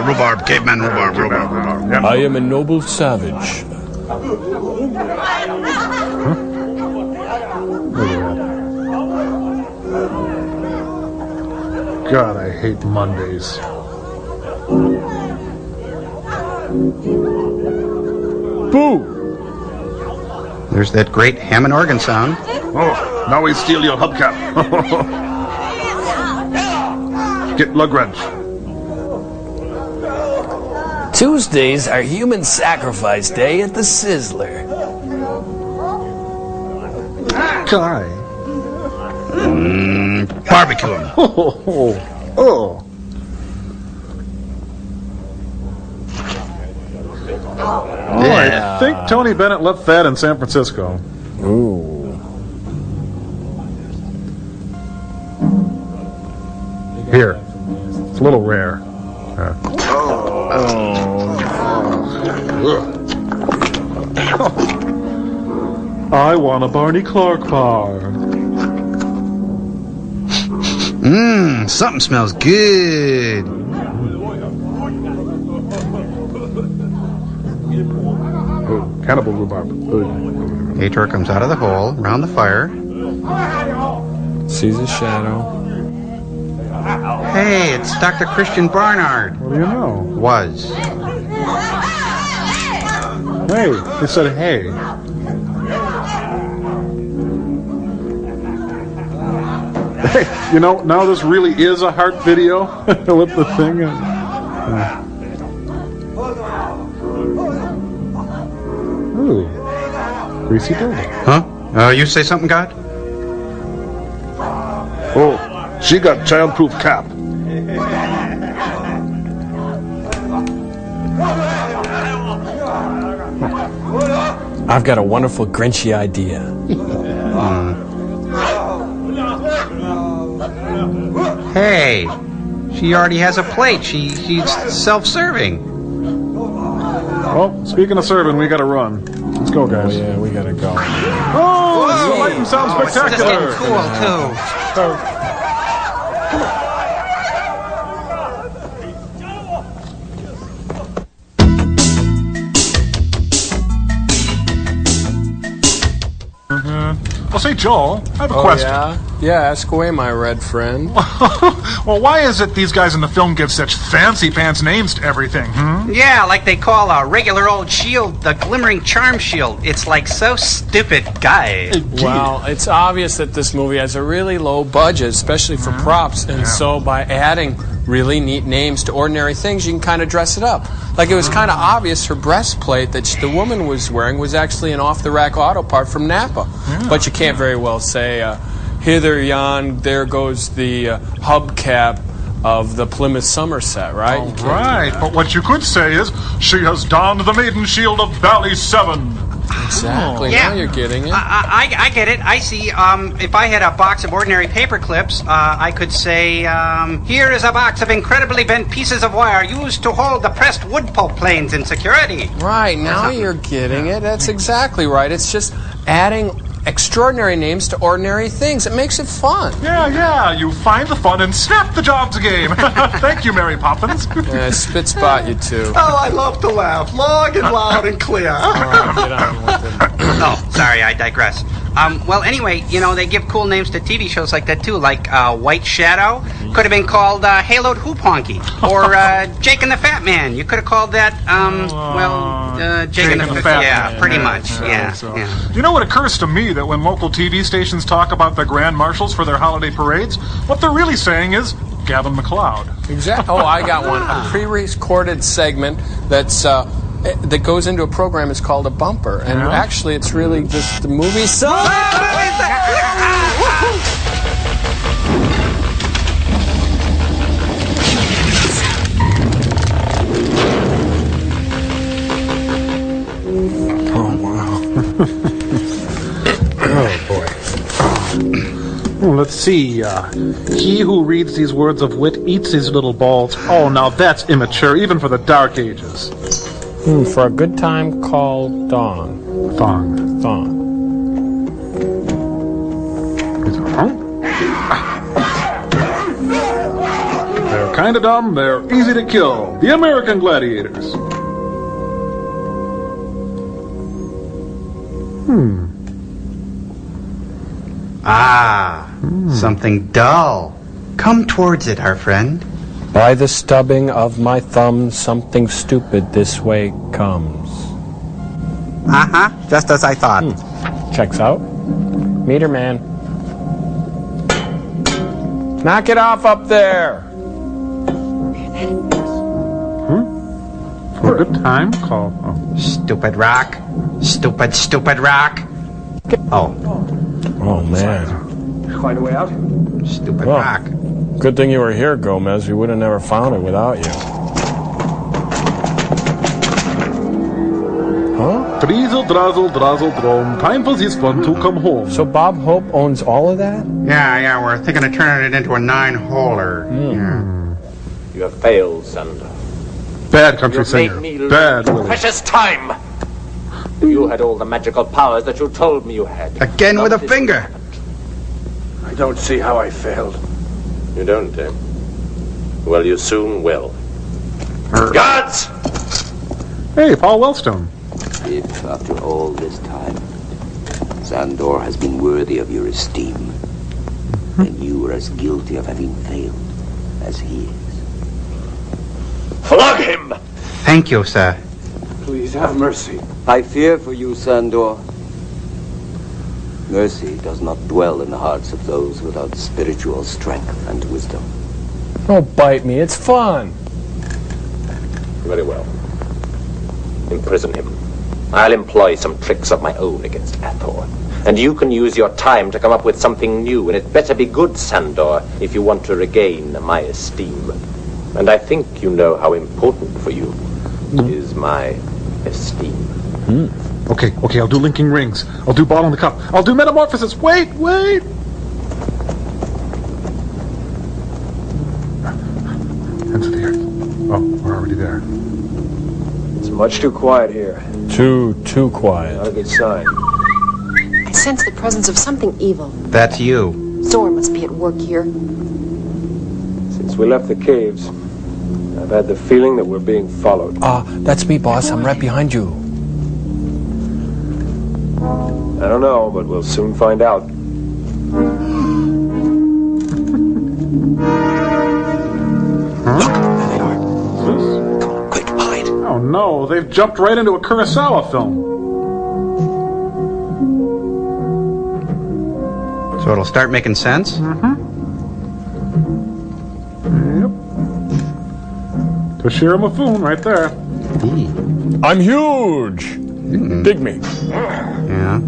Rhubarb, caveman rhubarb. I am a noble savage. God, I hate Mondays. Boo! There's that great Hammond organ sound. Oh, now we steal your hubcap. Get lug wrench. Tuesdays are human sacrifice day at the Sizzler. Guy. Barbecue him. Oh. I think Tony Bennett left that in San Francisco. Ooh. Here. It's a little rare. I want a Barney Clark bar. Something smells good. Cannibal rhubarb. Hator comes out of the hole, around the fire. Sees a shadow. Hey, it's Dr. Christian Barnard. What do you know? Was. Hey, they said hey. Hey, you know, now this really is a heart video with the thing. Ooh, greasy dildo. Huh? You say something, God? Oh, she got childproof cap. I've got a wonderful Grinchy idea. Hey, she already has a plate. She's self-serving. Well, speaking of serving, we gotta run. Let's go, guys. Oh, yeah, we gotta go. Oh, this is the Light and Sound Spectacular. It's cool, too. Well, say, Joel, I have a question. Yeah, ask away, my red friend. Well, why is it these guys in the film give such fancy pants names to everything? Yeah, like they call a regular old shield the glimmering charm shield. It's like so stupid, guy. Well, it's obvious that this movie has a really low budget, especially for props, and so by adding really neat names to ordinary things, you can kind of dress it up. Like it was kind of obvious her breastplate that the woman was wearing was actually an off-the-rack auto part from Napa. But you can't very well say, hither yon, there goes the hubcap of the Plymouth Somerset, right? You can't Right, but what you could say is, she has donned the maiden shield of Valley 7. Exactly. Yeah. Now you're getting it. I get it. I see. If I had a box of ordinary paper clips, I could say, here is a box of incredibly bent pieces of wire used to hold the pressed wood pulp planes in security. Right. Now you're getting it. That's exactly right. It's just adding extraordinary names to ordinary things. It makes it fun. Yeah, you find the fun and snap the jobs game. Thank you, Mary Poppins. Spit spot, you two. Oh, I love to laugh, long and loud and clear. Oh, sorry, I digress. Well, anyway, you know, they give cool names to TV shows like that, too, like White Shadow. Could have been called Haloed Hoop Honky. Or Jake and the Fat Man. You could have called that, Jake and the Fat Man. Yeah, pretty much. Yeah. You know what occurs to me that when local TV stations talk about the Grand Marshals for their holiday parades, what they're really saying is Gavin McLeod. Exactly. Oh, I got one. A pre-recorded segment that's that goes into a program is called a bumper, and actually it's really just the movie song. Oh, boy. Let's see. He who reads these words of wit eats these little balls. Oh, now that's immature, even for the Dark Ages. For a good time, call Dong. Thong. Thong. Is it thong? They're kind of dumb, they're easy to kill. The American Gladiators. Something dull. Come towards it, our friend. By the stubbing of my thumb, something stupid this way comes. Just as I thought. Checks out. Meter man. Knock it off up there. For a good time, call. Oh. Stupid rock. Stupid rock. Oh, man. Find a way out? stupid Well, rock. Good thing you were here, Gomez. We would have never found it without you. Huh? Drizzle, drazzle, drazzle, drum. Time for this one to come home. So Bob Hope owns all of that? Yeah, we're thinking of turning it into a 9-holer. Yeah. You have failed, Sander. Bad country You made singer. me lose Bad Willie. precious time. If you had all the magical powers that you told me you had. Again with a This finger. I don't see how I failed. You don't, eh? Well, you soon will. Guards! Hey, Paul Wellstone. If, after all this time, Sandor has been worthy of your esteem, then you are as guilty of having failed as he is. Flog him! Thank you, sir. Please have mercy. I fear for you, Sandor. Mercy does not dwell in the hearts of those without spiritual strength and wisdom. Don't bite me. It's fun. Very well. Imprison him. I'll employ some tricks of my own against Hathor. And you can use your time to come up with something new, and it better be good, Sandor, if you want to regain my esteem. And I think you know how important for you is my esteem. Okay, I'll do linking rings. I'll do ball on the cup. I'll do metamorphosis. Wait! Hands of the earth. Oh, we're already there. It's much too quiet here. Too quiet. Not a good sign. I sense the presence of something evil. That's you. Zor must be at work here. Since we left the caves, I've had the feeling that we're being followed. That's me, boss. I'm right behind you. I don't know, but we'll soon find out. Quick, hide. Oh no, they've jumped right into a Kurosawa film. So it'll start making sense? Yep. Toshiro Mifune right there. I'm huge. Dig me. Yeah.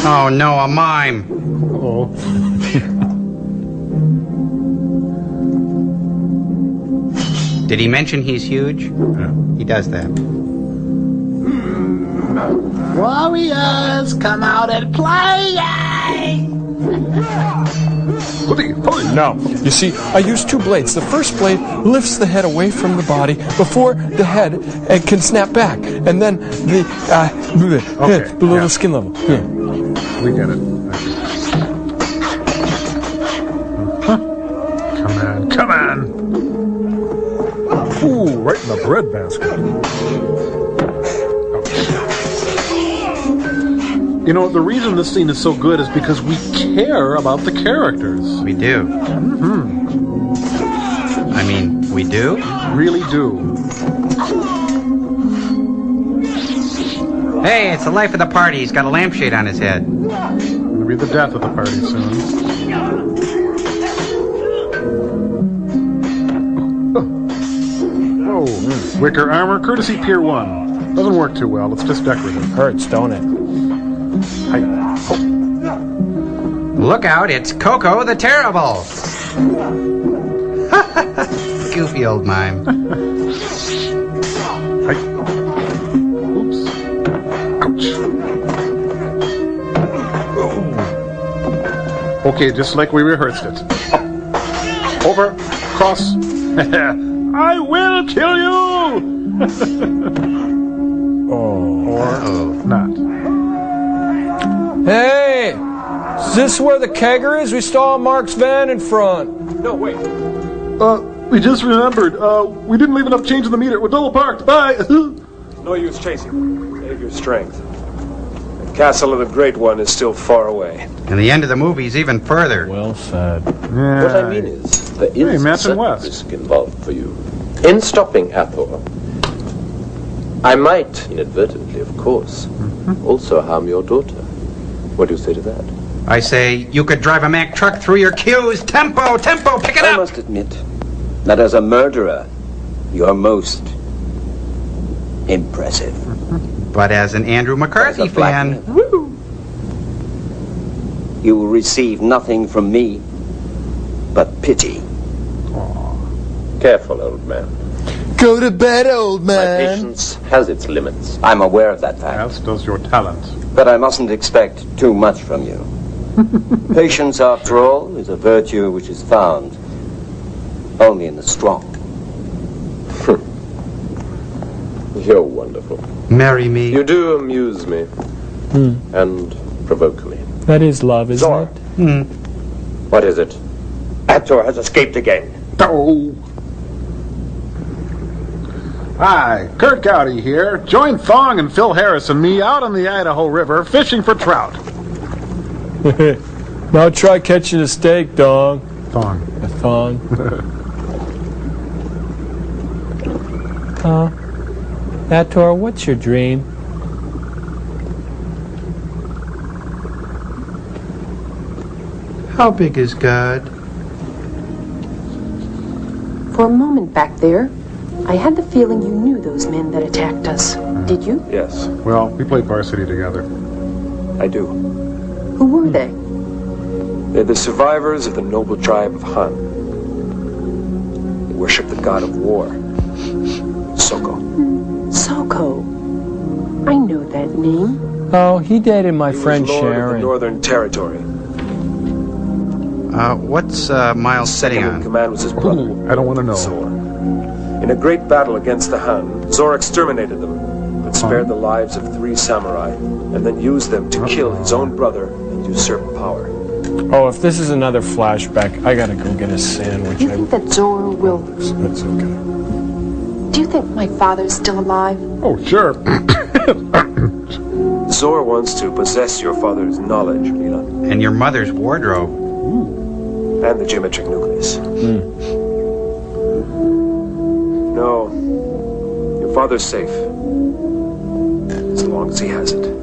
Oh no, a mime. Oh. Did he mention he's huge? Yeah. He does that. Warriors, come out and play! No. You see, I use 2 blades. The first blade lifts the head away from the body before the head can snap back. And then the below the skin level. We get it. Come on. Ooh, right in the bread basket. You know, the reason this scene is so good is because we care about the characters. We do. I mean, we do? Really do. Hey, it's the life of the party. He's got a lampshade on his head. It'll be the death of the party soon. Whoa. Wicker armor, courtesy Pier 1. Doesn't work too well. It's just decorative. Hurts, don't it? Look out, it's Coco the Terrible. Goofy old mime. Oops. Okay, just like we rehearsed it. Over, cross. I will kill you! Or not. Hey! Is this where the kegger is? We saw Mark's van in front. No, wait. We just remembered. We didn't leave enough change in the meter. We're double parked. Bye. No use chasing. Save your strength. The castle of the Great One is still far away. And the end of the movie is even further. Well said. Yeah. What I mean is, there is Mansion certain West. risk involved for you. In stopping Hathor, I might, inadvertently of course, also harm your daughter. What do you say to that? I say you could drive a Mack truck through your queues. Tempo, tempo, pick it I up! must admit that as a murderer, you're most impressive. But as an Andrew McCarthy As a black fan, man, you will receive nothing from me but pity. Careful, old man. Go to bed, old My man. patience has its limits. I'm aware of that fact. As does your talent. But I mustn't expect too much from you. Patience, after all, is a virtue which is found only in the strong. You're wonderful. marry me. You do amuse me. And provoke me. That is love, isn't Zor. it? What is it? Hathor has escaped again. Oh. Hi, Kurt Gowdy here. Join Thong and Phil Harris and me out on the Idaho River fishing for trout. Now try catching a steak, dog. Thong. A thong. Hathor, what's your dream? How big is God? For a moment back there, I had the feeling you knew those men that attacked us. Did you? Yes, Well, we played varsity together. I do. Who were they? They're the survivors of the noble tribe of Han. They worship the god of war, Soko. Soko. I know that name. Oh, he dated my friend He was lord of the Sharon. Northern Territory. What's Miles sitting Second in on? command was his brother, Ooh, I don't want to know. Zor. In a great battle against the Han, Zor exterminated them, but spared the lives of 3 samurai, and then used them to kill his own brother and usurp power. Oh, if this is another flashback, I gotta go get a sandwich. You think that Zor will... That's okay. Do you think my father's still alive? Oh, sure. Zor wants to possess your father's knowledge, Leland, And your mother's wardrobe. and the geometric nucleus. No, your father's safe. As long as he has it.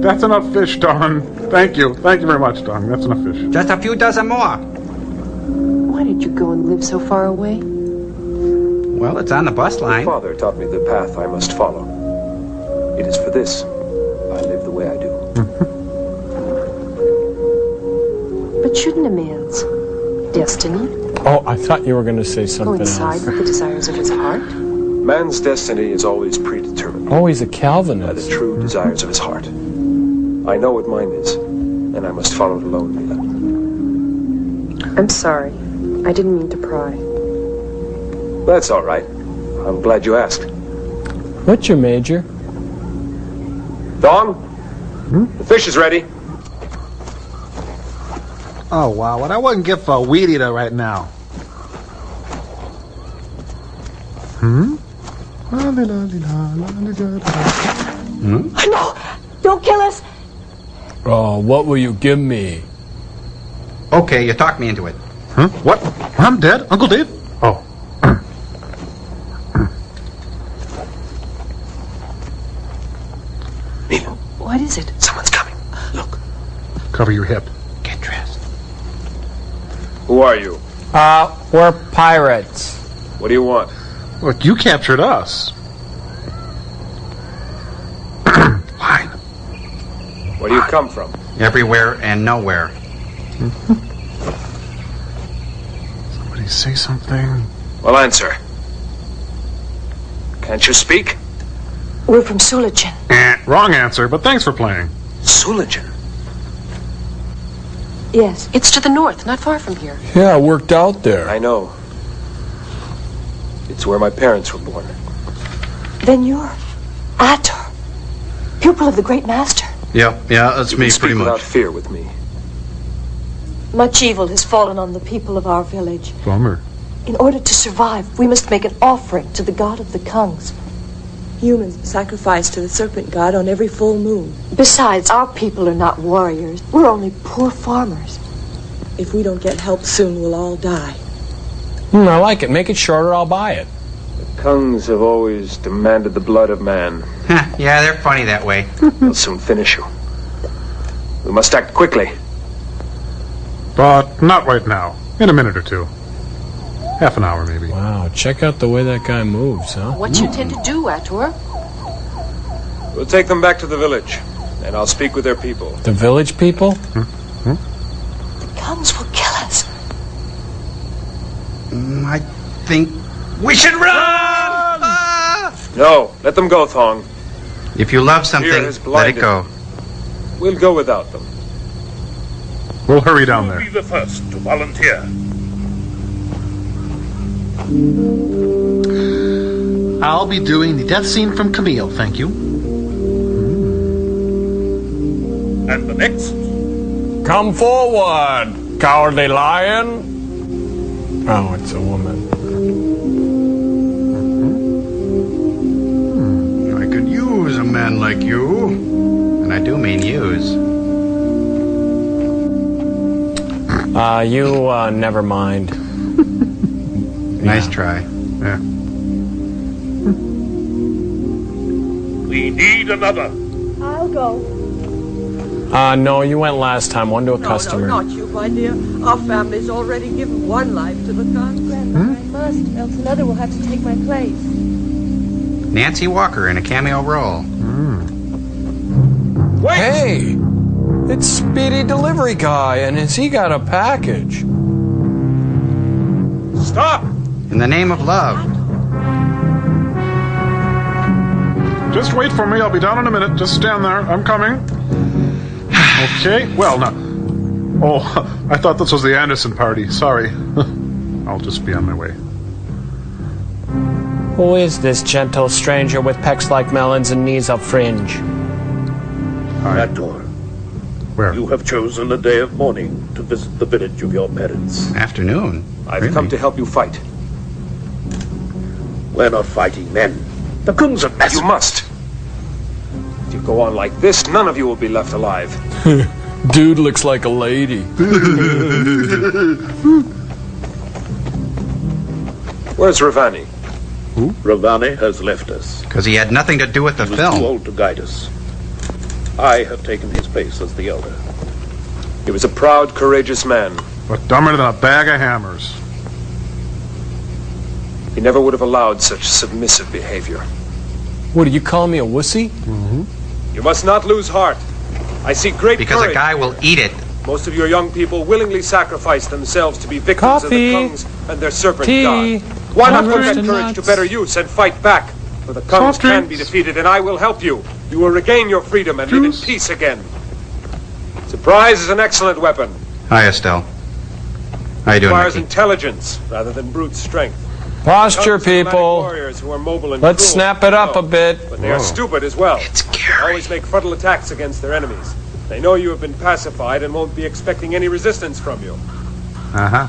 That's enough fish, Don. Thank you. Thank you very much, Don. That's enough fish. Just a few dozen more. Why did you go and live so far away? Well, it's on the bus My line. father taught me the path I must follow. It is for this I live the way I do. But shouldn't a man's destiny Oh, I thought you were gonna say something coincide else. with the desires of his heart? Man's destiny is always predetermined Oh, he's a by the Calvinist. true desires of his heart. I know what mine is, and I must follow it alone, Leland. I'm sorry. I didn't mean to pry. That's all right. I'm glad you asked. What's your major? Dong, the fish is ready. Oh, wow. What I wouldn't give for a weed eater right now. No! Don't kill us! Oh, what will you give me? Okay, you talked me into it. Huh? What? I'm dead? Uncle Dave? Oh. What is it? Someone's coming. Look. Cover your hip. Get dressed. Who are you? We're pirates. What do you want? Look, you captured us. Line. Where do you come from? Everywhere and nowhere. Somebody say something. Well, answer. Can't you speak? We're from Sulachin. Wrong answer, but thanks for playing. Sulachin? Yes, it's to the north, not far from here. Yeah, I worked out there. I know. It's where my parents were born. Then you're Ator, pupil of the great master. Yeah, that's You me, can speak pretty without much. fear with me. Much evil has fallen on the people of our village. Bummer. In order to survive, we must make an offering to the god of the Kungs. Humans sacrifice to the serpent god on every full moon. Besides, our people are not warriors. We're only poor farmers. If we don't get help soon, we'll all die. I like it. Make it shorter, I'll buy it. The Kungs have always demanded the blood of man. Yeah, they're funny that way. They'll soon finish you. We must act quickly. But not right now. In a minute or two. Half an hour, maybe. Wow, check out the way that guy moves, huh? What you intend to do, Ator? We'll take them back to the village, and I'll speak with their people. The village people? The Kungs will kill us. I think we should run! No, let them go, Thong. If you love something, Fear has let it blinded go. We'll go without them. We'll hurry down there. Be the first to volunteer. I'll be doing the death scene from Camille, thank you. And the next? Come forward, cowardly lion. Oh, it's a woman. I could use a man like you. And I do mean use. Never mind. Nice try. Yeah. We need another. I'll go. No, you went last time. One to a customer. No, not you, my dear. Our family's already given one life to the Khan. Grandma, I must, else another will have to take my place. Nancy Walker in a cameo role. Hey! It's Speedy Delivery Guy, and has he got a package? Stop! In the name of love. Just wait for me. I'll be down in a minute. Just stand there. I'm coming. Okay. Well, no. Oh, I thought this was the Anderson party. Sorry. I'll just be on my way. Who is this gentle stranger with pecs like melons and knees of fringe? Hi. Ator, Where? you have chosen a day of mourning to visit the village of your parents. Afternoon. I've come to help you fight. We're not fighting men. The Kungs are massive. You must. If you go on like this, none of you will be left alive. Dude looks like a lady. Where's Ravani? Who? Ravani has left us. Because he had nothing to do with the He was film. too old to guide us. I have taken his place as the elder. He was a proud, courageous man. But dumber than a bag of hammers. He never would have allowed such submissive behavior. What, do you call me a wussy? You must not lose heart. I see great Because courage. a guy will eat it. Most of your young people willingly sacrifice themselves to be victims Coffee. of the Kungs and their serpent Tea. god. Why not put that Roasted courage nuts. to better use and fight back? For the Kungs Soft can be drinks. defeated, and I will help you. You will regain your freedom and live in peace again. Surprise is an excellent weapon. Hi, Estelle. How you doing, Requires Mickey? intelligence rather than brute strength. Posture, Kungs are nomadic people. warriors who are mobile and Let's cruel, snap it up no, a bit. But they are stupid as well. It's scary. They always make frontal attacks against their enemies. They know you have been pacified and won't be expecting any resistance from you. Uh-huh.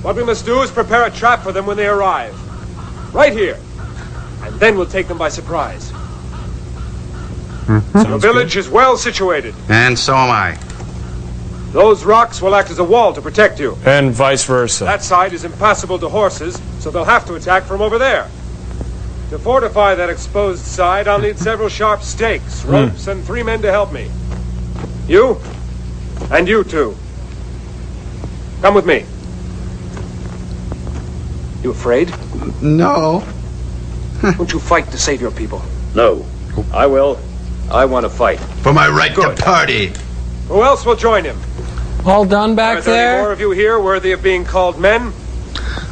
What we must do is prepare a trap for them when they arrive. Right here. And then we'll take them by surprise. The village is well situated. And so am I. Those rocks will act as a wall to protect you. And vice versa. That side is impassable to horses, so they'll have to attack from over there. To fortify that exposed side, I'll need several sharp stakes, ropes, and 3 men to help me. You, and you too. Come with me. You afraid? No. Won't you fight to save your people? No. I will. I want to fight. For my right to party. Who else will join him? All done back Are there any more there? of you here worthy of being called men?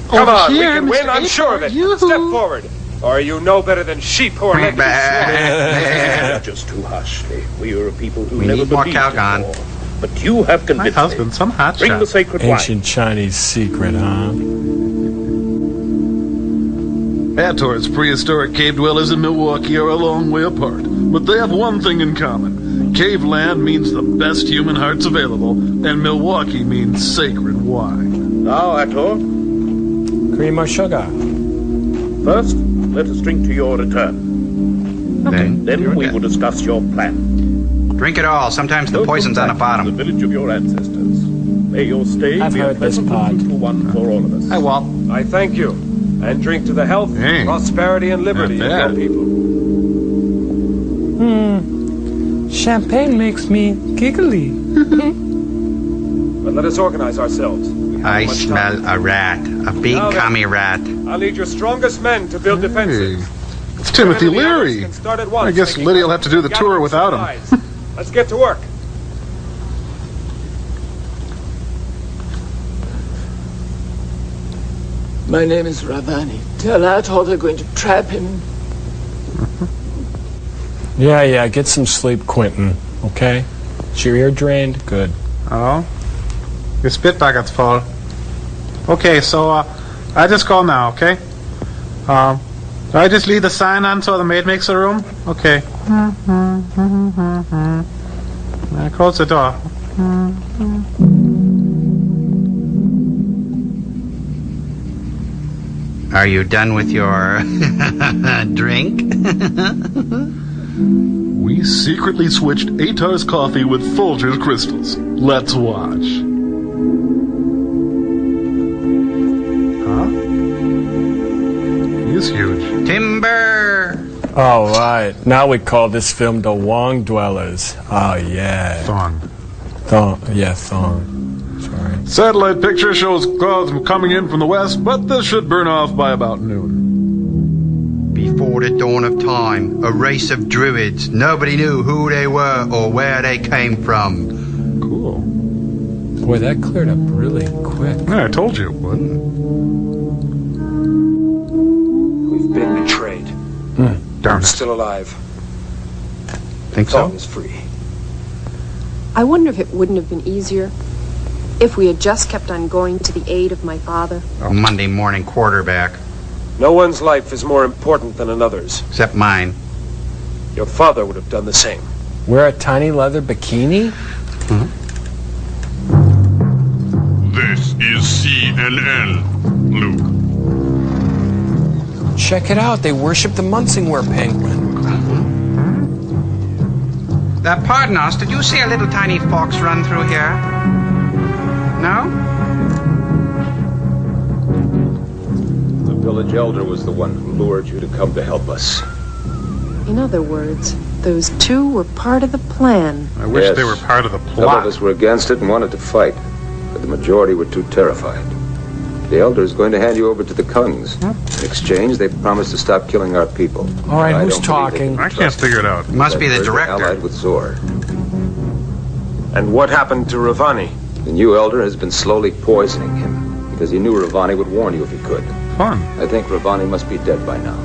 Come on, we can win, I'm sure of it. Step forward. Or are you no better than sheep who are led to be slaughtered? Just too harshly. We are a people who We never need more believed in Calgon. war. But you have My convinced husband, some hot Bring shot. the sacred wine. Ancient Chinese secret, huh? Hathor's prehistoric cave dwellers in Milwaukee are a long way apart, but they have one thing in common. Cave land means the best human hearts available, and Milwaukee means sacred wine. Now, Hathor, Cream or sugar? first, let us drink to your return. Then we will discuss your plan. Drink it all. Sometimes the poison's on the bottom. The village of your ancestors. May your stay I've be a heard this pleasant and fruitful one for all of us. Hi, Walt. I thank you, and drink to the health, prosperity, and liberty of your people. Champagne makes me giggly. But let us organize ourselves. I smell a rat. A big Now then. commie rat. I'll lead your strongest men to build defenses. It's Timothy Enemy others Leary. can start at once, I guess making Lydia will have to do the tour without him. supplies. Let's get to work. My name is Ravani. Tell Athol they're going to trap him. Yeah, get some sleep, Quentin. Okay? Is your ear drained? Good. Oh? Your spit bucket's full. Okay, so, I just go now, okay? Do I just leave the sign on so the maid makes the room? Okay. I close the door. Are you done with your drink? We secretly switched Atar's coffee with Folger's crystals. Let's watch. Huh? He's huge. Timber! All right. Now we call this film The Wong Dwellers. Oh, yeah. Thong. Yeah, Thong. Sorry. Satellite picture shows clouds coming in from the west, but this should burn off by about noon. Before the dawn of time, a race of druids. Nobody knew who they were or where they came from. Cool. Boy, that cleared up really quick. Yeah, I told you it would. We've been betrayed. Darn I'm it. still alive. Think Thong so? is free. I wonder if it wouldn't have been easier if we had just kept on going to the aid of my father. Monday morning quarterback. No one's life is more important than another's. Except mine. Your father would have done the same. Wear a tiny leather bikini? This is CNN, Luke. Check it out. They worship the Munsingware penguin. Pardon us, did you see a little tiny fox run through here? No? The village elder was the one who lured you to come to help us. In other words, those two were part of the plan. I wish Yes. they were part of the Some of plot. us were against it and wanted to fight, but the majority were too terrified. The elder is going to hand you over to the Kungs. In exchange, they promised to stop killing our people. All right, I who's don't believe they talking? can I can't figure it out. Must be the They're director. allied with Zor. And what happened to Ravani? The new elder has been slowly poisoning him because he knew Ravani would warn you if he could. Fun. I think Ravani must be dead by now.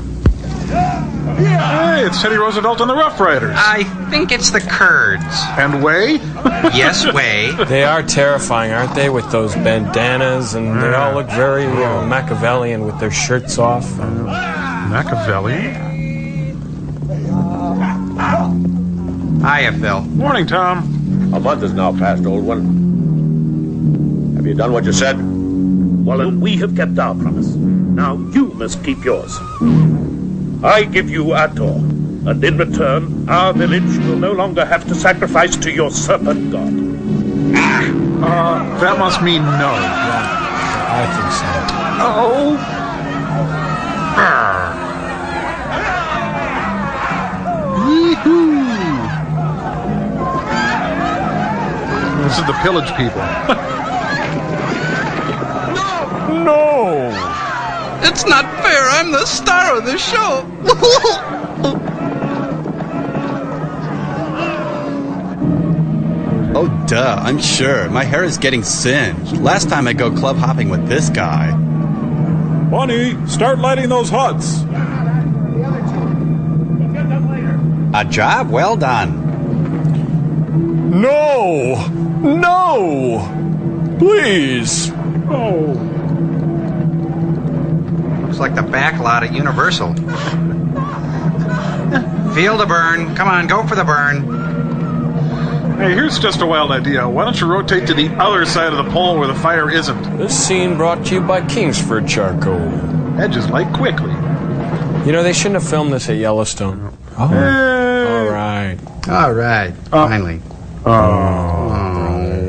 Hey, it's Teddy Roosevelt and the Rough Riders. I think it's the Kurds. And Way? Yes, Way. They are terrifying, aren't they? With those bandanas, and they all look very Machiavellian with their shirts off. Machiavelli? Hiya, Phil. Morning, Tom. A month has now passed, old one. Have you done what you said? Well, then we have kept our promise. Now you must keep yours. I give you Ator, and in return, our village will no longer have to sacrifice to your serpent god. That must mean no. I think so. Oh. Yee-hoo. This is the pillage people. No! It's not fair. I'm the star of the show. Oh, duh. I'm sure. My hair is getting singed. Last time I go club hopping with this guy. Bonnie, start lighting those huts. A job well done. No! No! Please! Oh. Looks like the back lot at Universal. Feel the burn. Come on, go for the burn. Hey, here's just a wild idea. Why don't you rotate to the other side of the pole where the fire isn't? This scene brought to you by Kingsford Charcoal. Edges light quickly. You know, they shouldn't have filmed this at Yellowstone. Oh. Hey. All right. All right. Finally.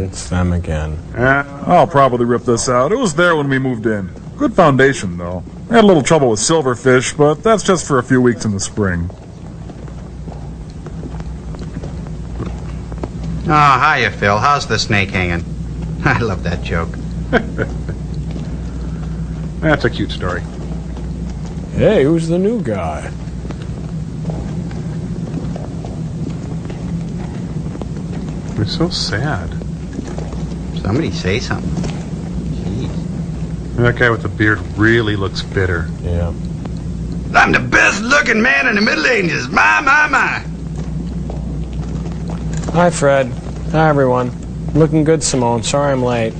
It's them again. I'll probably rip this out. It was there when we moved in. Good foundation, though. I had a little trouble with silverfish, but that's just for a few weeks in the spring. Oh, hiya, Phil. How's the snake hanging? I love that joke. That's a cute story. Hey, who's the new guy? They're so sad. Somebody say something. Jeez. That guy with the beard really looks bitter. Yeah. I'm the best looking man in the Middle Ages. My. Hi, Fred. Hi, everyone. Looking good, Simone. Sorry I'm late.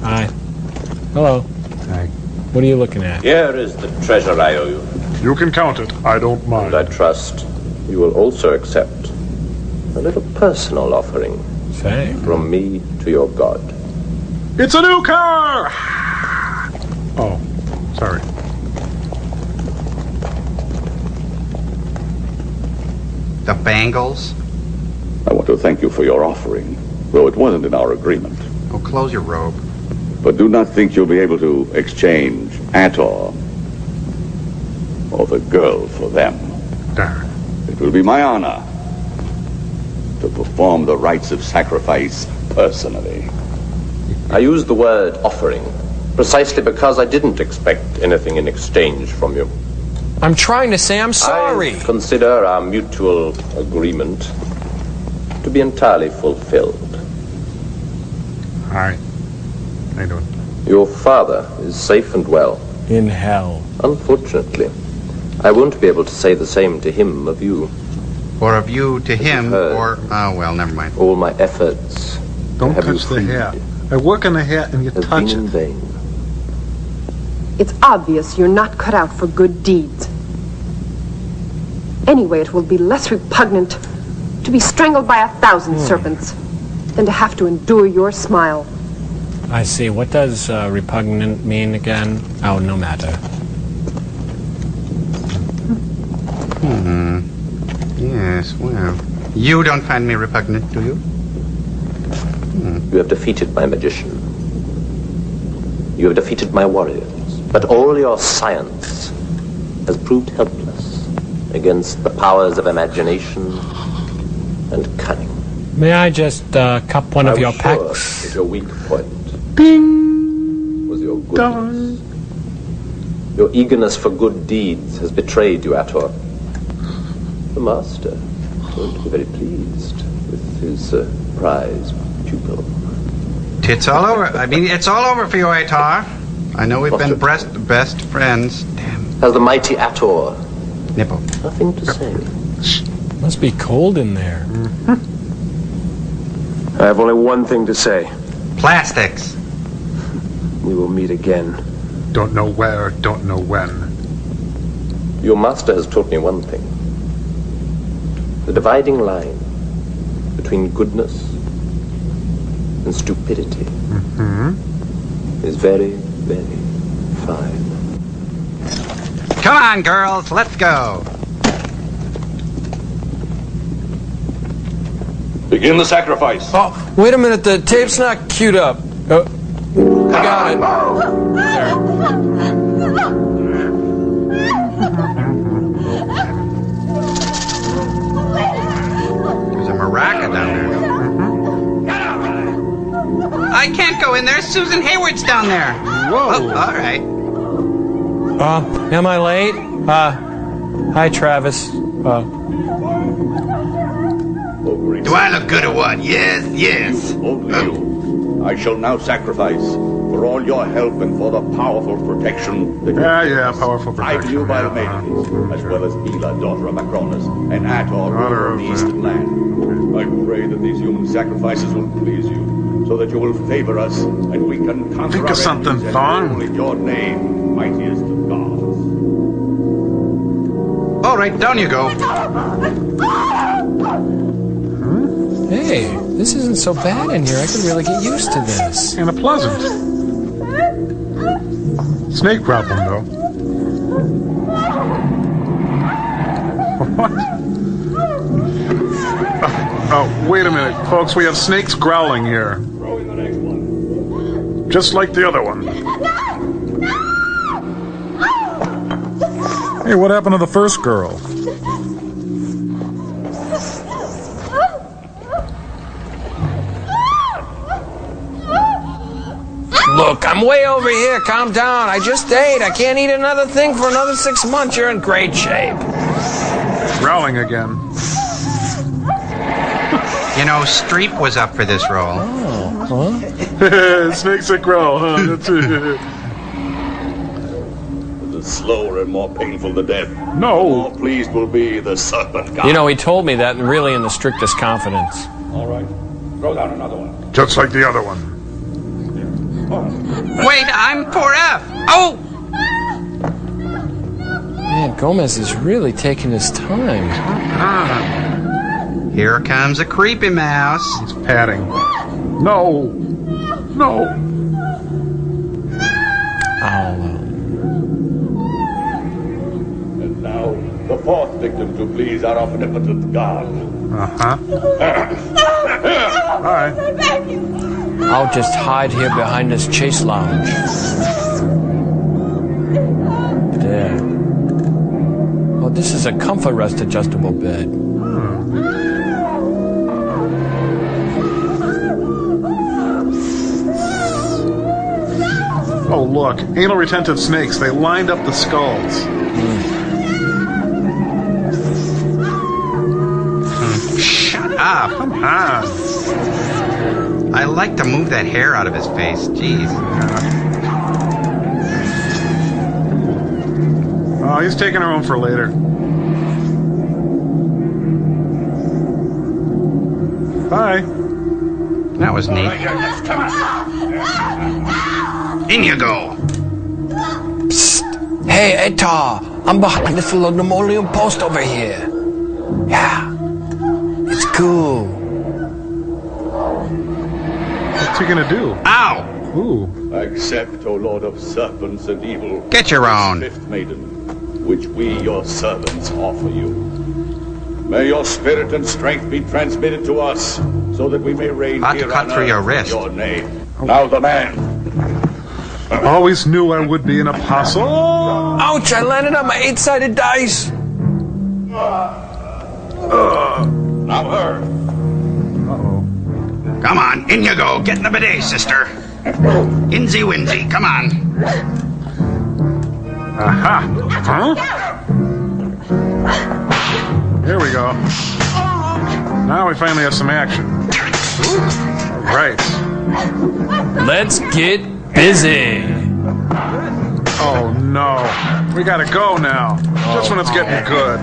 Hi. Hello. Hi. What are you looking at? Here is the treasure I owe you. You can count it. I don't mind. And I trust you will also accept a little personal offering. Say. From me to your God. It's a new car! Oh, sorry. The bangles. I want to thank you for your offering, though it wasn't in our agreement. Oh, close your robe. But do not think you'll be able to exchange Ator or the girl for them. Darn. It will be my honor to perform the rites of sacrifice personally. I used the word offering precisely because I didn't expect anything in exchange from you. I'm trying to say I'm sorry. I consider our mutual agreement to be entirely fulfilled. Hi. How you doing? Your father is safe and well. In hell. Unfortunately, I won't be able to say the same to him of you. Or of you to him, or... Oh, well, never mind. All my efforts Don't touch the hair. I work in the hair and you touch it. In vain. It's obvious you're not cut out for good deeds. Anyway, it will be less repugnant to be strangled by 1,000 serpents than to have to endure your smile. I see. What does repugnant mean again? Oh, no matter. Yes, well... You don't find me repugnant, do you? You have defeated my magician. You have defeated my warriors. But all your science has proved helpless against the powers of imagination and cunning. May I just cup one of your packs? That your weak point Bing! was your goodness. Your eagerness for good deeds has betrayed you, Ator. The master won't be very pleased with his prize pupil. It's all over. I mean, it's all over for you, Atar. I know we've been best friends. Damn. Has the mighty Ator nipple nothing to say? Must be cold in there. I have only one thing to say. Plastics. We will meet again. Don't know where, don't know when. Your master has taught me one thing. The dividing line between goodness and stupidity is very, very fine. Come on, girls, let's go. Begin the sacrifice. Oh, wait a minute. The tape's not queued up. I got it. There. There's a maraca down there. I can't go in there. Susan Hayward's down there. Whoa. Oh, all right. Am I late? Hi, Travis. Do I look good or what? Yes, yes. Only you. I shall now sacrifice for all your help and for the powerful protection that powerful protection. I to you by the maidens, as well as Hela, daughter of Acronis, and Ator, ruler of the eastern land. I pray that these human sacrifices will please you, so that you will favor us, and we can conquer Think of something, Thorn. in your name, mightiest of gods. All right, down you go. Hey, this isn't so bad in here. I can really get used to this. Kind of pleasant. Snake problem, though. What? Oh, wait a minute, folks. We have snakes growling here. Just like the other one. Hey, what happened to the first girl? Look, I'm way over here. Calm down. I just ate. I can't eat another thing for another 6 months. You're in great shape. Growling again. You know, Streep was up for this role. Oh, huh? Snakes that growl, huh? That's it. The slower and more painful the death, No. the more pleased will be the serpent god. You know, he told me that really in the strictest confidence. All right, throw down another one. Just like the other one. Wait, I'm 4F. Oh! Man, Gomez is really taking his time. Here comes a creepy mouse. He's patting. No. No. And now, the fourth victim to please our omnipotent god. Uh-huh. All right. I'll just hide here behind this chase lounge. There. Oh, this is a comfort rest adjustable bed. Oh, look. Anal retentive snakes. They lined up the skulls. Shut up. Come on. I like to move that hair out of his face. Jeez. Oh, he's taking her home for later. Bye. That was neat. In you go. Psst. Hey, Etar. I'm behind this linoleum post over here. Yeah. It's cool. What's he gonna do? Ow! Ooh. Accept, O Lord of serpents and evil. Get your own. This fifth maiden, which we, your servants, offer you. May your spirit and strength be transmitted to us, so that we may reign About to here cut on through earth your in wrist. your name. Now the man. Always knew I would be an apostle. Ouch, I landed on my 8-sided dice. Now her. Uh-oh. Come on, in you go. Get in the bidet, sister. Insy winsy, come on. Aha. Huh? Here we go. Now we finally have some action. All right. Let's get busy. Oh, no. We gotta go now. Just when it's getting good.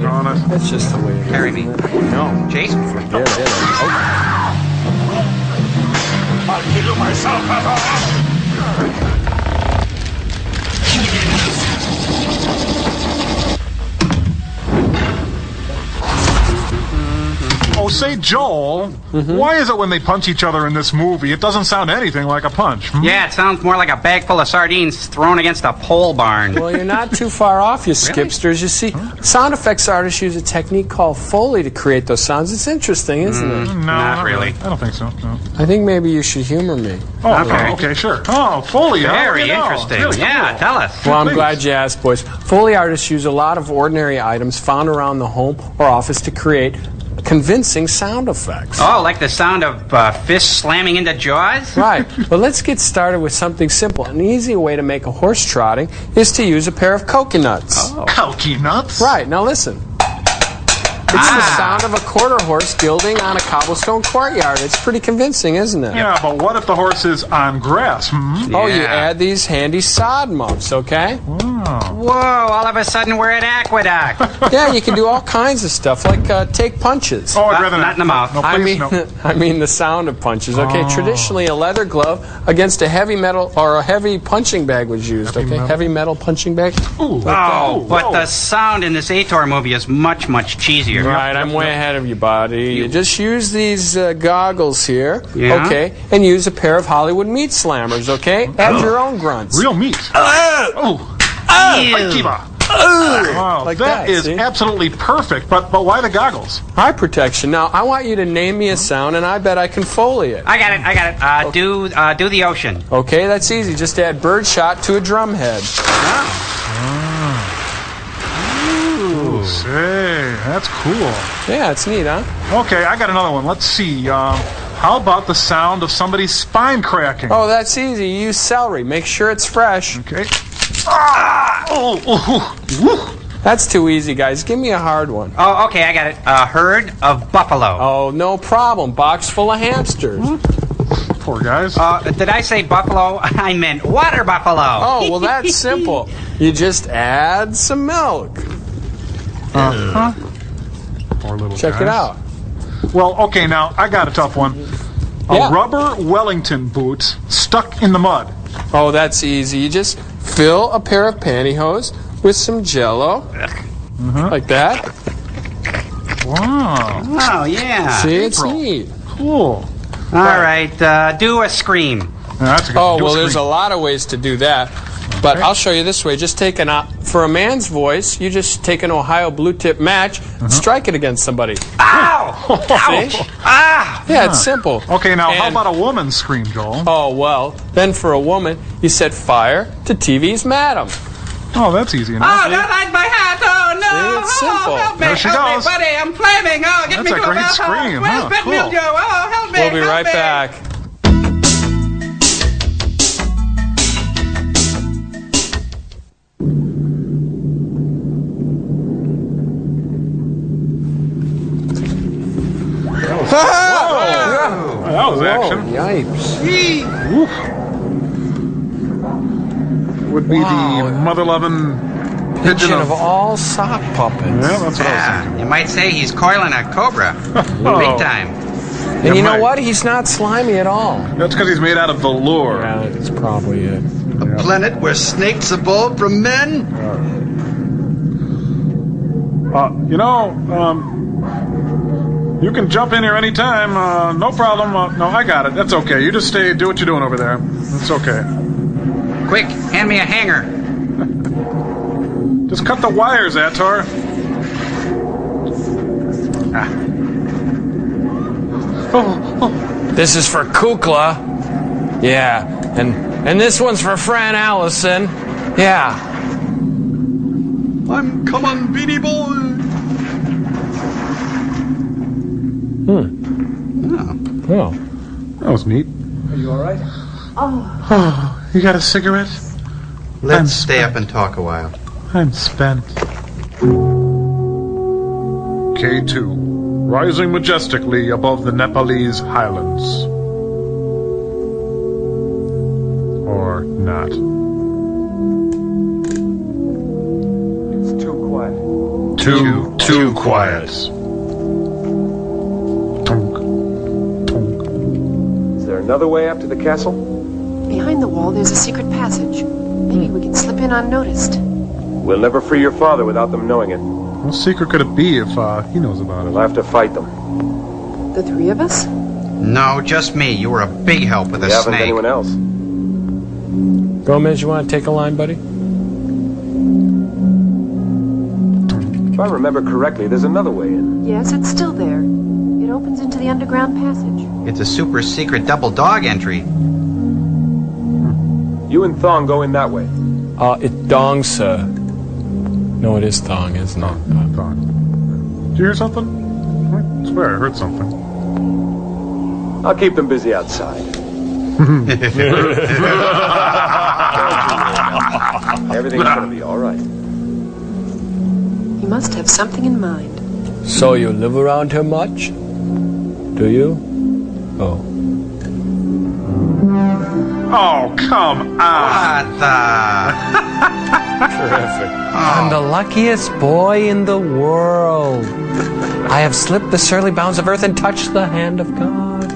Honest. That's just the way it is. Carry me. No, Jason. Forget it. I'll kill you myself, Ator. Oh, say, Joel, why is it when they punch each other in this movie, it doesn't sound anything like a punch? Yeah, it sounds more like a bag full of sardines thrown against a pole barn. Well, you're not too far off, you skipsters. You see, sound effects artists use a technique called Foley to create those sounds. It's interesting, isn't it? No, Not really. I don't think so. No. I think maybe you should humor me. Oh, Okay. okay, sure. Oh, Foley. Very you know. interesting. Really Yeah, cool. tell us. Well, I'm Please. glad you asked, boys. Foley artists use a lot of ordinary items found around the home or office to create convincing sound effects. Oh, like the sound of fists slamming into jaws? Right. But let's get started with something simple. An easy way to make a horse trotting is to use a pair of coconuts. Coconut nuts? Right. Now listen. It's the sound of a quarter horse gilding on a cobblestone courtyard. It's pretty convincing, isn't it? Yeah, but what if the horse is on grass? Oh, you add these handy sod muffs, okay? Whoa, all of a sudden we're at Aqueduct. Yeah, you can do all kinds of stuff, like take punches. Oh, I'd rather not in the mouth. No, please, no. I mean the sound of punches, okay? Traditionally, a leather glove against a heavy metal or a heavy punching bag was used, okay? Heavy metal punching bag. But the sound in this Ator movie is much, much cheesier. Right, I'm way ahead of you, buddy. You just use these goggles here, Yeah? okay? And use a pair of Hollywood meat slammers, okay? Add your own grunts. Real meat. Wow, Like that is see? absolutely perfect. But why the goggles? Eye protection. Now, I want you to name me a sound, and I bet I can Foley it. I got it. Do the ocean. Okay, that's easy. Just add birdshot to a drum head. Ooh, say, that's cool. Yeah, it's neat, huh? Okay, I got another one. Let's see. How about the sound of somebody's spine cracking? Oh, that's easy. You use celery. Make sure it's fresh. Okay. That's too easy, guys. Give me a hard one. Oh, okay, I got it. A herd of buffalo. Oh, no problem. Box full of hamsters. Poor guys. Did I say buffalo? I meant water buffalo. Oh, well, that's simple. You just add some milk. Poor little Check guys. it out. Well, okay, now I got a tough one. A rubber Wellington boot stuck in the mud. Oh, that's easy. You just fill a pair of pantyhose with some Jell-O, like that. Wow. Oh, yeah. See, it's neat. Cool. All right, do a scream. Yeah, that's a good Oh, do a well, there's a scream. lot of ways to do that. But I'll show you this way. Just take for a man's voice, you just take an Ohio blue tip match and strike it against somebody. Ow! Ouch! Ah! Yeah, it's simple. Okay, now how And- about a woman's scream, Joel? Oh, well, then for a woman, you set fire to TV's Madam. Oh, that's easy enough. Oh, don't light my hat! Oh, no! See, it's simple. Help me, There she help goes. me, buddy! I'm flaming! Oh, get That's me a to great bath. scream, Where's huh? pet Cool. mildew? Oh, help me! We'll be help right me. back. That was action. Yipes. Oof. Would be the mother-loving pigeon of all sock puppets. Yeah, that's what I was Yeah, you might say he's coiling a cobra. Big time. And you know what? He's not slimy at all. That's because he's made out of velour. Yeah, that's probably it. A planet where snakes evolved from men? You can jump in here anytime. No problem. No, I got it. That's okay. You just stay, do what you're doing over there. It's okay. Quick, hand me a hanger. Just cut the wires, Ator. This is for Kukla. Yeah. And this one's for Fran Allison. Yeah. I'm come on, Beanie Boy. Oh. That was neat. Are you all right? Oh, you got a cigarette? Let's stay up and talk a while. I'm spent. K2, rising majestically above the Nepalese highlands. Or not. It's too quiet. Too quiet. Is there another way up to the castle? Behind the wall, there's a secret passage. Maybe we can slip in unnoticed. We'll never free your father without them knowing it. What secret could it be if he knows about it? We'll have to fight them. The three of us? No, just me. You were a big help with We a haven't snake. anyone else. Gomez, you want to take a line, buddy? If I remember correctly, there's another way in. Yes, it's still there. It opens into the underground passage. It's a super secret double dog entry. You and Thong go in that way. It's Dong, sir. No, it is Thong, isn't it? Thong. Did you hear something? I swear I heard something. I'll keep them busy outside. Everything's gonna be all right. He must have something in mind. So you live around here much? Do you? Oh. Oh, come on. What the? Terrific. I'm the luckiest boy in the world. I have slipped the surly bounds of earth and touched the hand of God.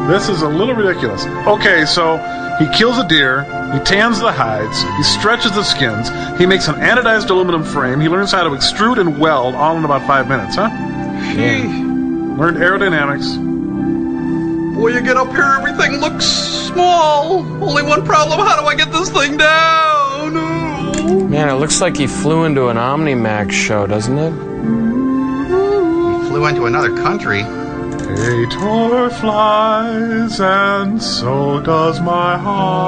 This is a little ridiculous. Okay, so he kills a deer, he tans the hides, he stretches the skins, he makes an anodized aluminum frame, he learns how to extrude and weld all in about 5 minutes, huh? Gee. Learned aerodynamics. Boy, you get up here, everything looks small. Only one problem, how do I get this thing down? Man, it looks like he flew into an Omnimax show, doesn't it? He flew into another country. Ator flies, and so does my heart.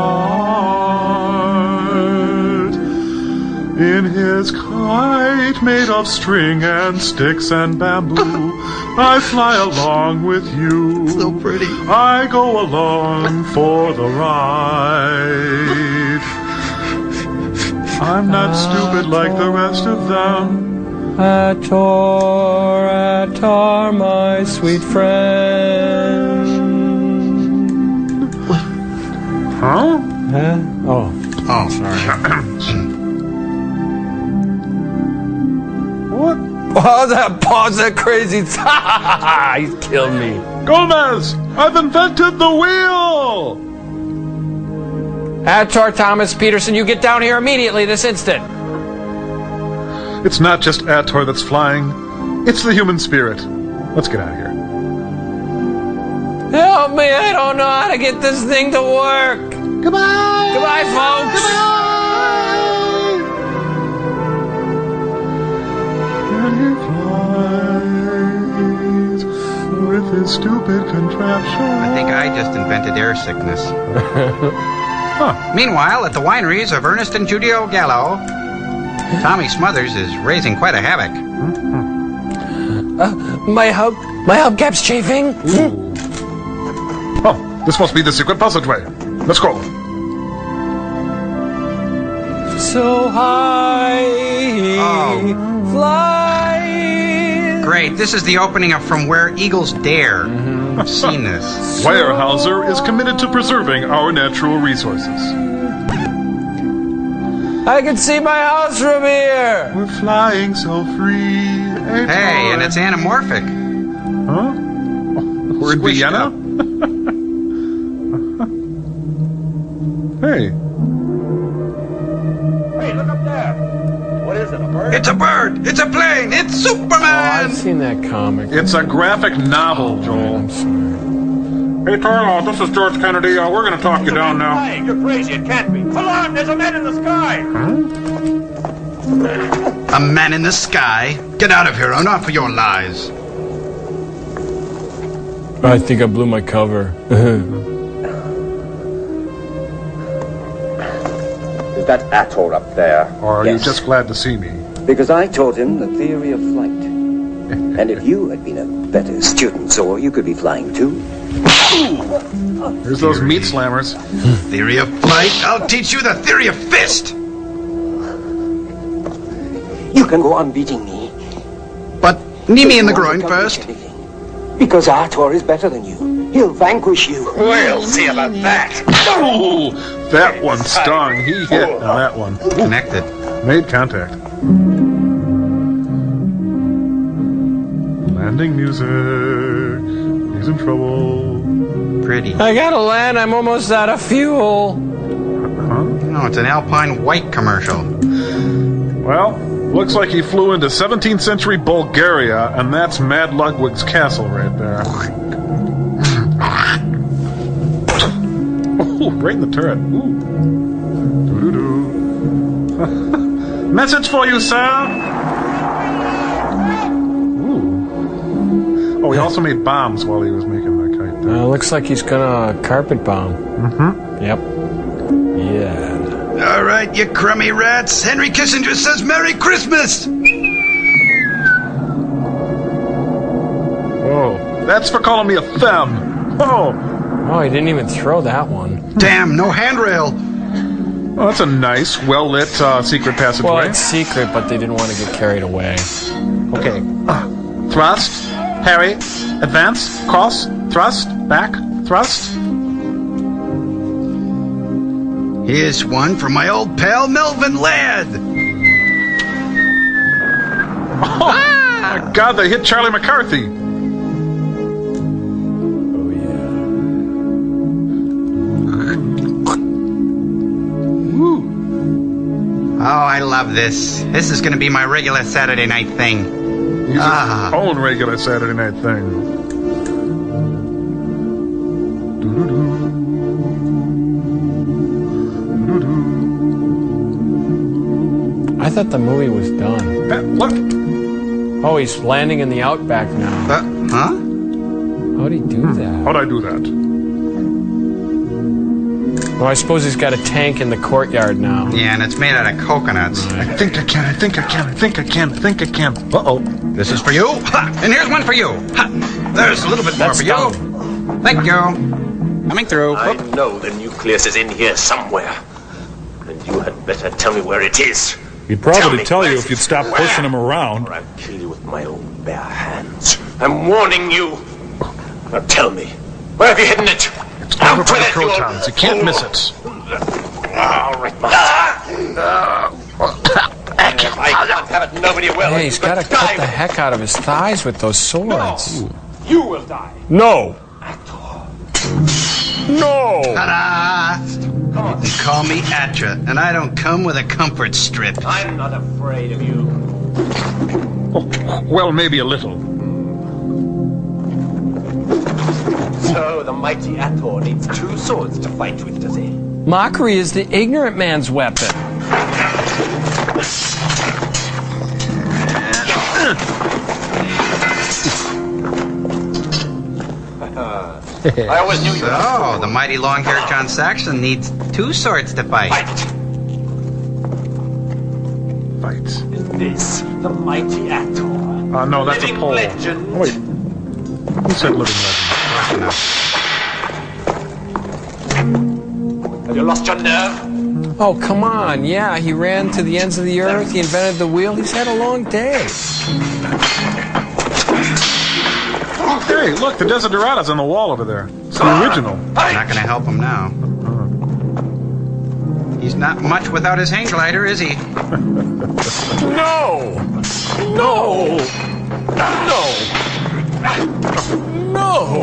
In his kite made of string and sticks and bamboo, I fly along with you. So pretty. I go along for the ride. I'm not stupid like the rest of them. Ator, Ator, my sweet friend. Huh? Oh. Oh, sorry. What? Oh, that pause, that crazy. He killed me. Gomez, I've invented the wheel! Ator Thomas Peterson, you get down here immediately this instant. It's not just Ator that's flying, it's the human spirit. Let's get out of here. Help me, I don't know how to get this thing to work. Goodbye! Goodbye, folks! And he flies with his stupid contraption. I think I just invented air sickness. Meanwhile, at the wineries of Ernest and Judio Gallo, Tommy Smothers is raising quite a havoc. My hubcap's chafing. Oh, this must be the secret passageway. Let's go. So high, fly. Great, this is the opening of From Where Eagles Dare. I've seen this. Weyerhaeuser is committed to preserving our natural resources. I can see my house from here. We're flying so free. Hey, and it's anamorphic. Huh? We're in Vienna? Hey. Hey, look up there. What is it, a bird? It's a bird! It's a plane! It's Superman! I've seen that comic. It's a graphic novel, Joel. I'm sorry. Hey, Tarlo, this is George Kennedy. We're going to talk you down now. Hey, you're crazy. It can't be. Alarm! There's a man in the sky. A man in the sky? Get out of here, or not for your lies. I think I blew my cover. Is that Ator up there? Or are you just glad to see me? Because I taught him the theory of flight. And if you had been a better student, Zor, you could be flying too. Here's those meat slammers. Theory of flight? I'll teach you the theory of fist! You can go on beating me. But knee me in the groin first. Because Ator is better than you. He'll vanquish you. We'll see about that. Oh, that one stung. He hit on that one. Connected. Made contact. Landing music. He's in trouble. Pretty. I gotta land. I'm almost out of fuel. No, it's an Alpine White commercial. Well, looks like he flew into 17th century Bulgaria, and that's Mad Ludwig's castle right there. Oh, right in the turret. Ooh. Doo-doo-doo. Message for you, sir. Ooh. Oh, he also made bombs while he was making the kite there. Looks like he's gonna carpet bomb. Mm-hmm. Yep. Yeah. All right, you crummy rats. Henry Kissinger says Merry Christmas! Whoa. That's for calling me a femme. Oh. Oh, he didn't even throw that one. Damn, no handrail. Oh, that's a nice, well-lit secret passageway. Well, it's secret, but they didn't want to get carried away. Okay. Thrust, parry, advance, cross, thrust, back, thrust. Here's one from my old pal Melvin Laird. Oh, my God, they hit Charlie McCarthy. Oh, I love this. This is going to be my regular Saturday night thing. He's his own regular Saturday night thing. I thought the movie was done. Look. Oh, he's landing in the Outback now. Huh? How'd he do that? How'd I do that? Well, I suppose he's got a tank in the courtyard now. Yeah, and it's made out of coconuts. I think I can. Uh-oh. This is for you. Ha! And here's one for you. Ha! There's a little bit more for you. Thank you. Coming through. I know the nucleus is in here somewhere. And you had better tell me where it is. He'd probably tell you if you'd stop pushing him around. Or I'll kill you with my own bare hands. I'm warning you. Now tell me, where have you hidden it? It's over by the protons. You can't miss it. All right, I can't have it. Nobody will. Hey, he's got to cut the heck out of his thighs with those swords. No, you will die. No. No. Ta-da! You can call me Atra, and I don't come with a comfort strip. I'm not afraid of you. Oh, well, maybe a little. So the mighty Ator needs two swords to fight with, does he? Mockery is the ignorant man's weapon. I always knew you. So, the mighty long-haired John Saxon needs two swords to fight. Fight. Is this the mighty Ator? No, that's living a pole. legend. Oh, wait. Who said living legend? Have you lost your nerve? Oh, come on. Yeah, he ran to the ends of the earth. He invented the wheel. He's had a long day. Hey, look, the Desiderata's on the wall over there. It's the original. Not going to help him now. He's not much without his hang glider, is he? No! No! No! No!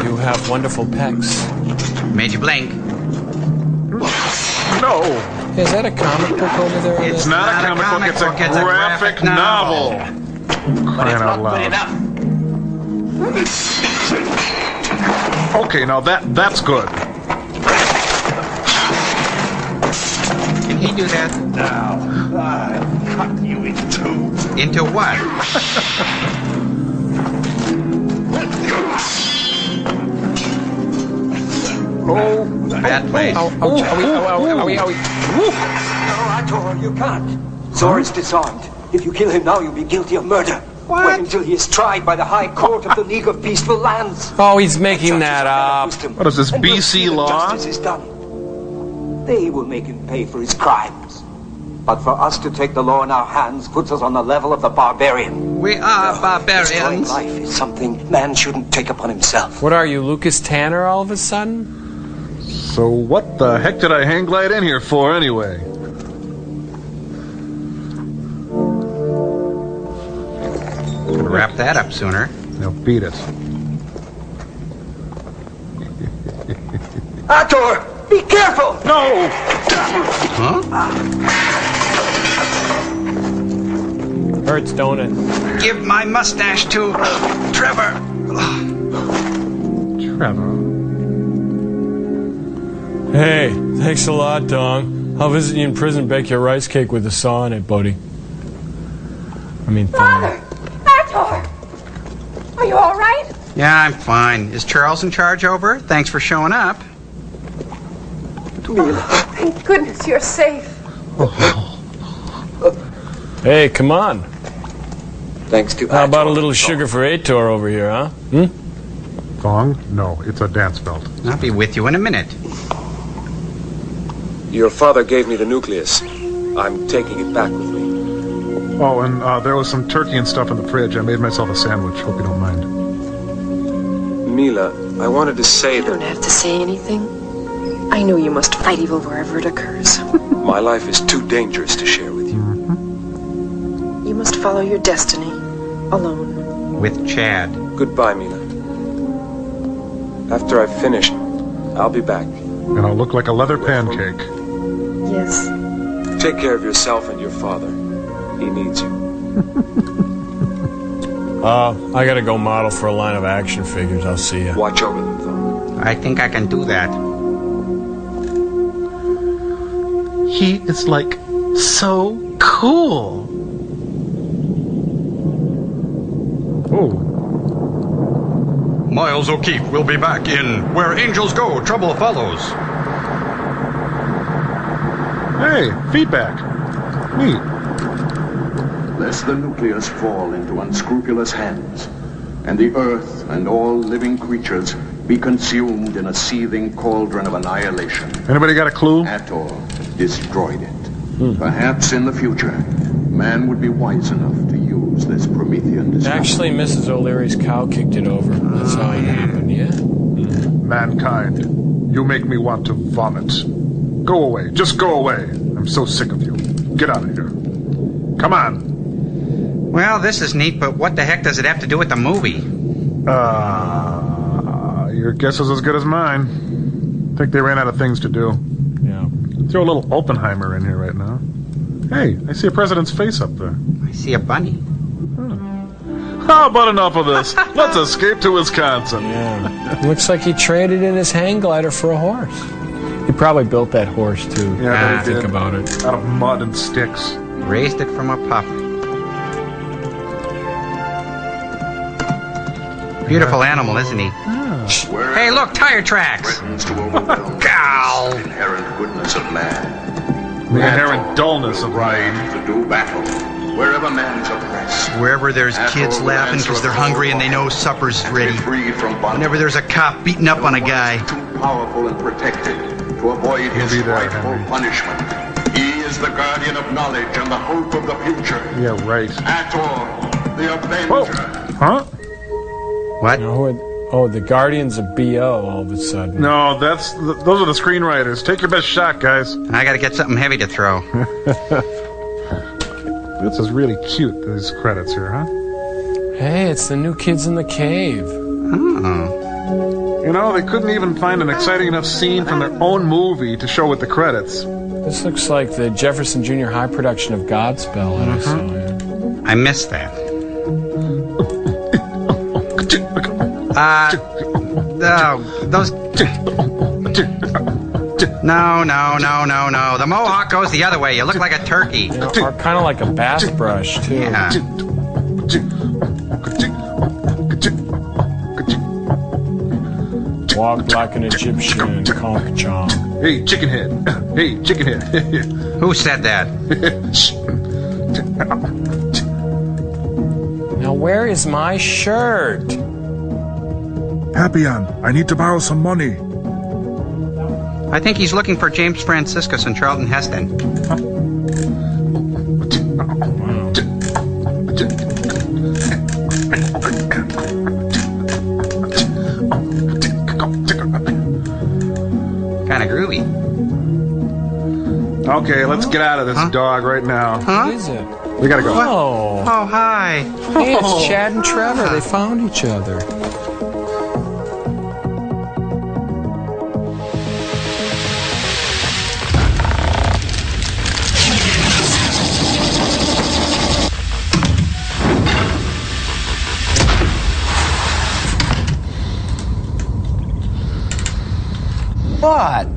You have wonderful pecs. Made you blink. No! Is that a comic book over there? It's not a comic book, it's a graphic novel. Crying out loud. Okay, now that's good. Can he do that? Now, I'll cut you in two. Into what? Oh, bad place. No, Ator, you can't. Zora's disarmed. If you kill him now, you'll be guilty of murder. What? Wait until he is tried by the High Court of the League of Peaceful Lands. Oh, he's making that up. What is this, And we'll BC see that law? Justice is done. They will make him pay for his crimes. But for us to take the law in our hands puts us on the level of the barbarian. We are Destroying barbarians. life is something man shouldn't take upon himself. What are you, Lucas Tanner, all of a sudden? So what the heck did I hang glide in here for anyway? Could have wrapped that up sooner. Now beat it. Ator, be careful! No! Huh? Hurts, don't it? Give my mustache to Trevor. Trevor. Hey, thanks a lot, Dong. I'll visit you in prison and bake you a rice cake with a saw in it, buddy. I mean, Father! Ator! Are you all right? Yeah, I'm fine. Is Charles in charge over? Thanks for showing up. Thank goodness you're safe. Hey, come on. Thanks to How about a Ator. little sugar for Ator over here, huh? Thong? No, it's a dance belt. I'll be with you in a minute. Your father gave me the nucleus. I'm taking it back with me. Oh, and there was some turkey and stuff in the fridge. I made myself a sandwich. Hope you don't mind. Mila, I wanted to say You don't have to say anything. I know you must fight evil wherever it occurs. my life is too dangerous to share with you. You must follow your destiny, alone. With Chad. Goodbye, Mila. After I've finished, I'll be back. And I'll look like a leather pancake. Yes. Take care of yourself and your father. He needs you. I gotta go model for a line of action figures. I'll see you. Watch over them, though. I think I can do that. He is like so cool. Oh. Miles O'Keefe will be back in Where Angels Go, Trouble Follows. Hey, feedback. Neat. Lest the nucleus fall into unscrupulous hands, and the earth and all living creatures be consumed in a seething cauldron of annihilation. Anybody got a clue? Hathor destroyed it. Perhaps in the future, man would be wise enough to use this Promethean destruction. Actually, Mrs. O'Leary's cow kicked it over. That's how it happened, yeah? Mankind, you make me want to vomit. Go away. Just go away. I'm so sick of you. Get out of here. Come on. Well, this is neat, but what the heck does it have to do with the movie? Your guess is as good as mine. I think they ran out of things to do. Yeah. Throw a little Oppenheimer in here right now. Hey, I see a president's face up there. I see a bunny. How about enough of this? Let's escape to Wisconsin. Yeah. Looks like he traded in his hang glider for a horse. He probably built that horse, too. Yeah, think about it. Out of mud and sticks. Raised it from a pup. Beautiful animal, isn't he? Hey, look, tire tracks. Cow. Inherent goodness of man. The inherent dullness of man. To do battle wherever man's oppressed. Wherever there's kids laughing because they're hungry and they know supper's ready. Whenever there's a cop beating up on a guy. Too powerful and protected to avoid his rightful punishment. He is the guardian of knowledge and the hope of the future. Yeah, right. Hathor, the Avenger. Whoa. Huh? What? The Guardians of B.O. all of a sudden. No, those are the screenwriters. Take your best shot, guys. I gotta get something heavy to throw. This is really cute, these credits here, huh? Hey, it's the new Kids in the Cave. Oh. You know, they couldn't even find an exciting enough scene from their own movie to show with the credits. This looks like the Jefferson Junior High production of Godspell that I saw. Yeah. I missed that. Those... No. The mohawk goes the other way. You look like a turkey. Or kind of like a bass brush, too. Yeah. Walk like an Egyptian, conk chomp. Hey, chicken head. Hey, chicken head. Who said that? Now, where is my shirt? Papillon, I need to borrow some money. I think he's looking for James Franciscus and Charlton Heston. Kind of groovy. Okay, let's get out of this dog right now. What is it? We gotta go. Oh, hi. Hey, it's Chad and Trevor. They found each other.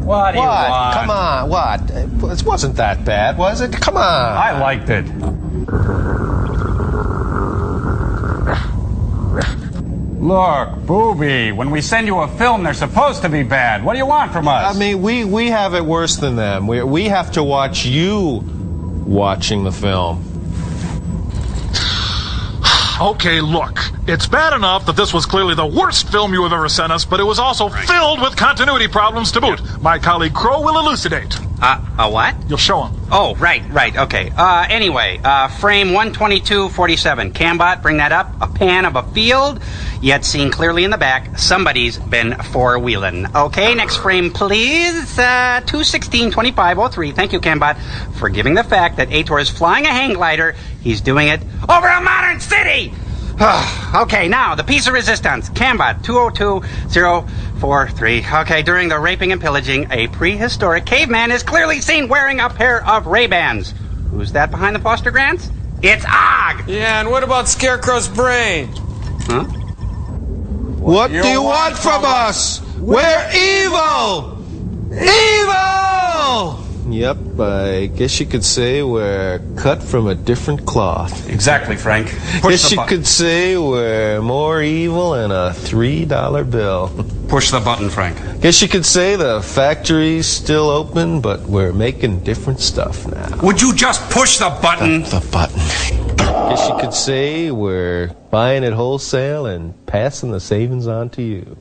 What do you want? Come on, what? It wasn't that bad, was it? Come on. I liked it. Look, Booby, when we send you a film, they're supposed to be bad. What do you want from us? I mean, we have it worse than them. We have to watch you watching the film. Okay, look. It's bad enough that this was clearly the worst film you have ever sent us, but it was also filled with continuity problems to boot. My colleague Crow will elucidate. A what? You'll show him. Oh, right, okay. Anyway, frame 12247. Cambot, bring that up. A pan of a field, yet seen clearly in the back. Somebody's been four-wheeling. Okay, next frame, please. 2162503. Thank you, Cambot, for giving the fact that Ator is flying a hang glider. He's doing it over a modern city! Okay, now, the piece of resistance. Cambot, 202043. Okay, during the raping and pillaging, a prehistoric caveman is clearly seen wearing a pair of Ray-Bans. Who's that behind the Foster Grants? It's Og! Yeah, and what about Scarecrow's brain? Huh? What do you want from us? We're evil! Evil! Yep, I guess you could say we're cut from a different cloth. Exactly, Frank. Guess you could say we're more evil than a $3 bill. Push the button, Frank. Guess you could say the factory's still open, but we're making different stuff now. Would you just push the button? The button. Guess you could say we're buying it wholesale and passing the savings on to you.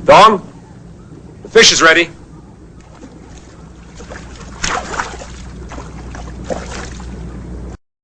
Dom, the fish is ready.